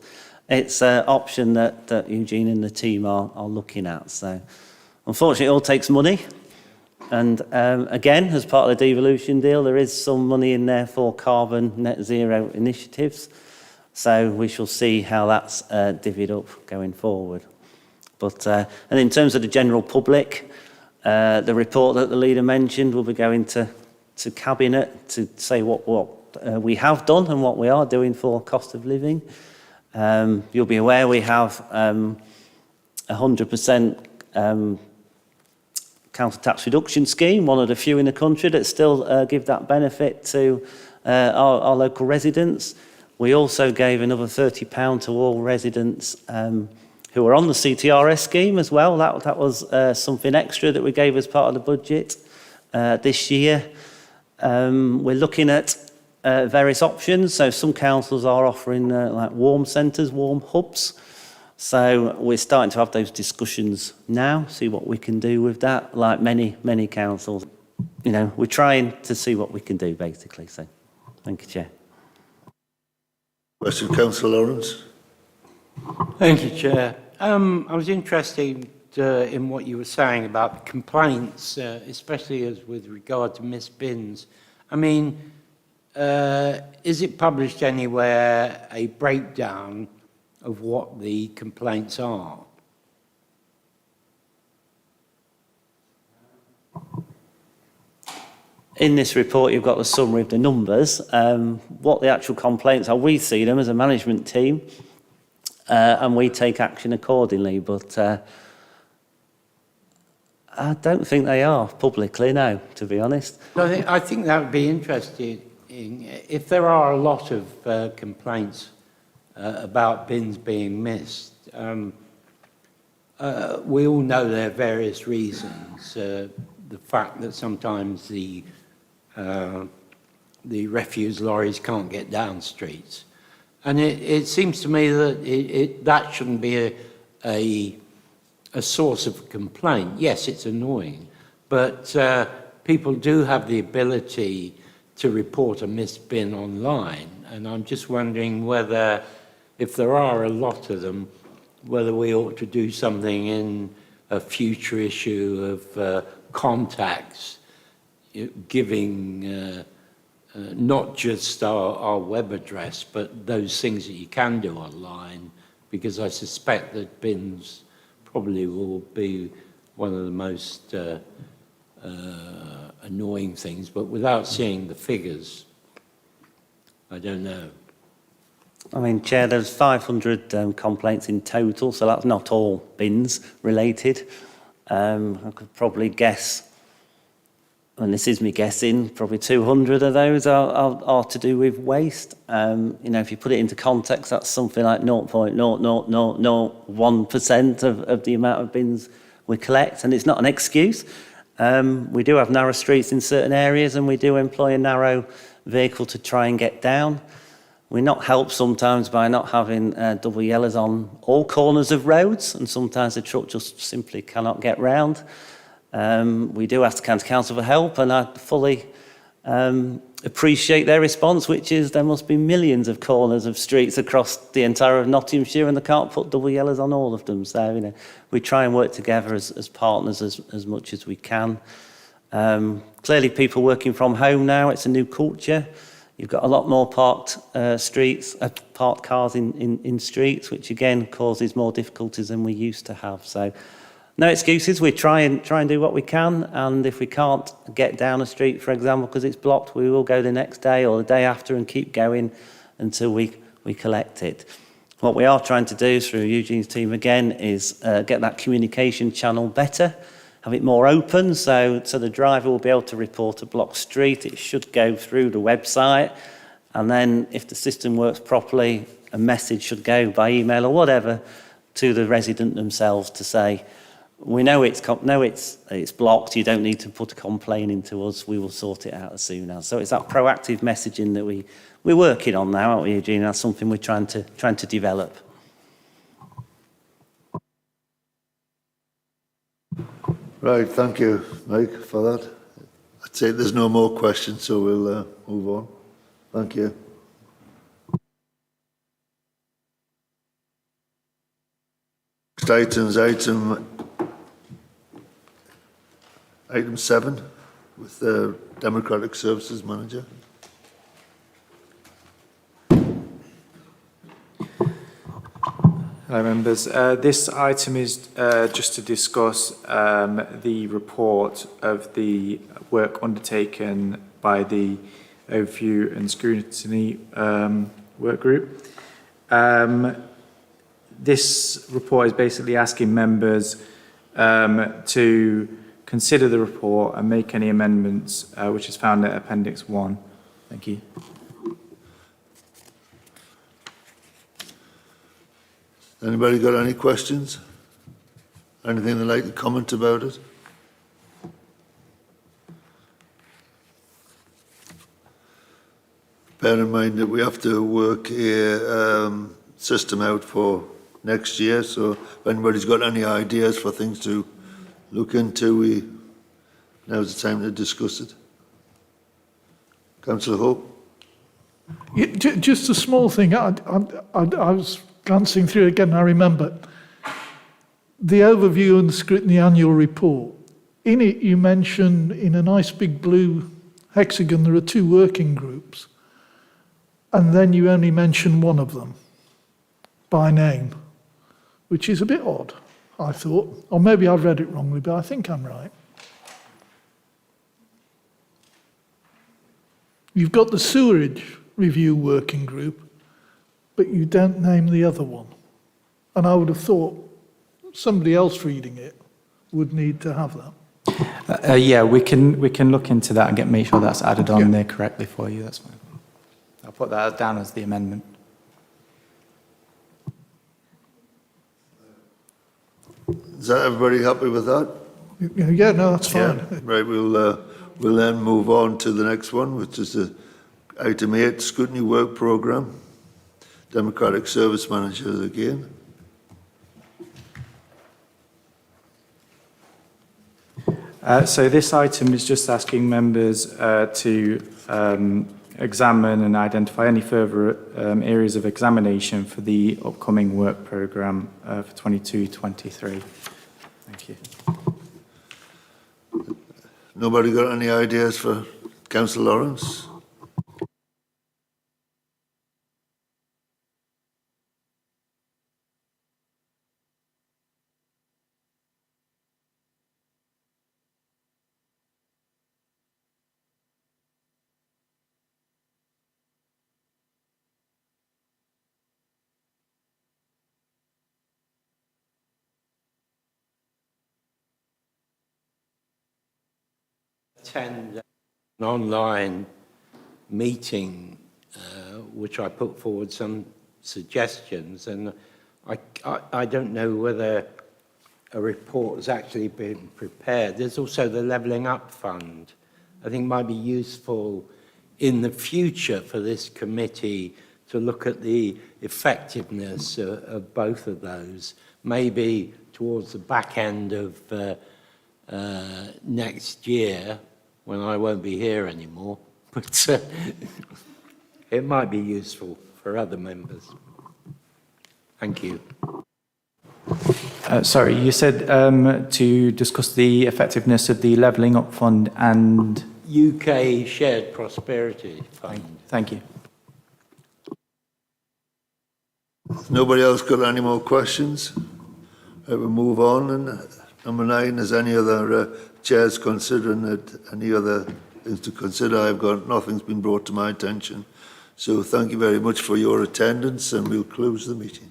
it's an option that Eugene and the team are looking at. So unfortunately it all takes money, and again, as part of the devolution deal, there is some money in there for carbon net zero initiatives. So we shall see how that's divvied up going forward. But and in terms of the general public, the report that the leader mentioned will be going to Cabinet to say what we have done and what we are doing for cost of living. You'll be aware we have 100% council tax reduction scheme, one of the few in the country that still give that benefit to our local residents. We also gave another £30 to all residents who are on the CTRS scheme as well. That was something extra that we gave as part of the budget this year. We're looking at various options. So some councils are offering like warm centres, warm hubs. So we're starting to have those discussions now, see what we can do with that, like many councils. You know, we're trying to see what we can do, basically. So thank you, Chair. Question, Councillor Lawrence. Thank you, Chair. I was interested in what you were saying about the complaints, especially as with regard to missed bins. I mean, is it published anywhere a breakdown of what the complaints are? In this report, you've got the summary of the numbers. What the actual complaints are, we see them as a management team, and we take action accordingly. But I don't think they are publicly, no, to be honest. I think that would be interesting. If there are a lot of complaints about bins being missed, we all know there are various reasons. The fact that sometimes the refuse lorries can't get down streets. And it seems to me that that shouldn't be a source of complaint. Yes, it's annoying, but people do have the ability to report a missed bin online. And I'm just wondering whether, if there are a lot of them, whether we ought to do something in a future issue of contacts, giving not just our web address, but those things that you can do online, because I suspect that bins probably will be one of the most annoying things, but without seeing the figures, I don't know. I mean, Chair, there's 500 complaints in total, so that's not all bins related. I could probably guess, and this is me guessing, probably 200 of those are to do with waste. You know, if you put it into context, that's something like 0.00001% of the amount of bins we collect, and it's not an excuse. We do have narrow streets in certain areas, and we do employ a narrow vehicle to try and get down. We're not helped sometimes by not having double yellows on all corners of roads, and sometimes the truck just simply cannot get round. We do ask the County Council for help, and I fully appreciate their response, which is there must be millions of corners of streets across the entire of Nottinghamshire, and they can't put double yellows on all of them. So, you know, we try and work together as partners as much as we can. Clearly, people working from home now, it's a new culture. You've got a lot more parked cars in streets, which again causes more difficulties than we used to have. So, no excuses. We try and do what we can, and if we can't get down a street, for example, because it's blocked, we will go the next day or the day after and keep going until we collect it. What we are trying to do through Eugene's team again is get that communication channel better, have it more open, so the driver will be able to report a blocked street. It should go through the website, and then if the system works properly, a message should go by email or whatever to the resident themselves to say, we know it's blocked, you don't need to put a complaint into us, we will sort it out as soon as. So it's that proactive messaging that we're working on now, aren't we, Eugene? That's something we're trying to develop. Right, thank you, Mike, for that. I'd say there's no more questions, so we'll move on. Thank you. Next item is item 7 with the Democratic Services Manager. Hello members. This item is just to discuss the report of the work undertaken by the Overview and Scrutiny work group. This report is basically asking members to consider the report and make any amendments, which is found at Appendix 1. Thank you. Anybody got any questions? Anything they'd like to comment about it? Bear in mind that we have to work a system out for next year, so if anybody's got any ideas for things to look into, now's the time to discuss it. Councillor Hope? Yeah, just a small thing. I was glancing through again, I remember the overview and scrutiny annual report. In it, you mention in a nice big blue hexagon, there are 2 working groups, and then you only mention one of them by name, which is a bit odd, I thought. Or maybe I've read it wrongly, but I think I'm right. You've got the sewerage review working group, but you don't name the other one. And I would have thought somebody else reading it would need to have that. Yeah, we can look into that and make sure that's added on there correctly for you. That's fine. I'll put that down as the amendment. Is that everybody happy with that? Yeah, no, that's fine. Yeah, right, we'll then move on to the next one, which is the item 8, Scrutiny Work Programme. Democratic Service Manager again. So this item is just asking members to examine and identify any further areas of examination for the upcoming work programme for 22-23. Thank you. Nobody got any ideas for Councillor Lawrence? Attend an online meeting, which I put forward some suggestions, and I don't know whether a report has actually been prepared. There's also the Levelling Up Fund. I think might be useful in the future for this committee to look at the effectiveness of both of those, maybe towards the back end of next year, when I won't be here anymore, but it might be useful for other members. Thank you. Sorry, you said to discuss the effectiveness of the Levelling Up Fund and... UK Shared Prosperity Fund. Thank you. Nobody else got any more questions? We'll move on. And number 9, is any other chairs considering that any other things to consider? I've got nothing's been brought to my attention. So thank you very much for your attendance, and we'll close the meeting.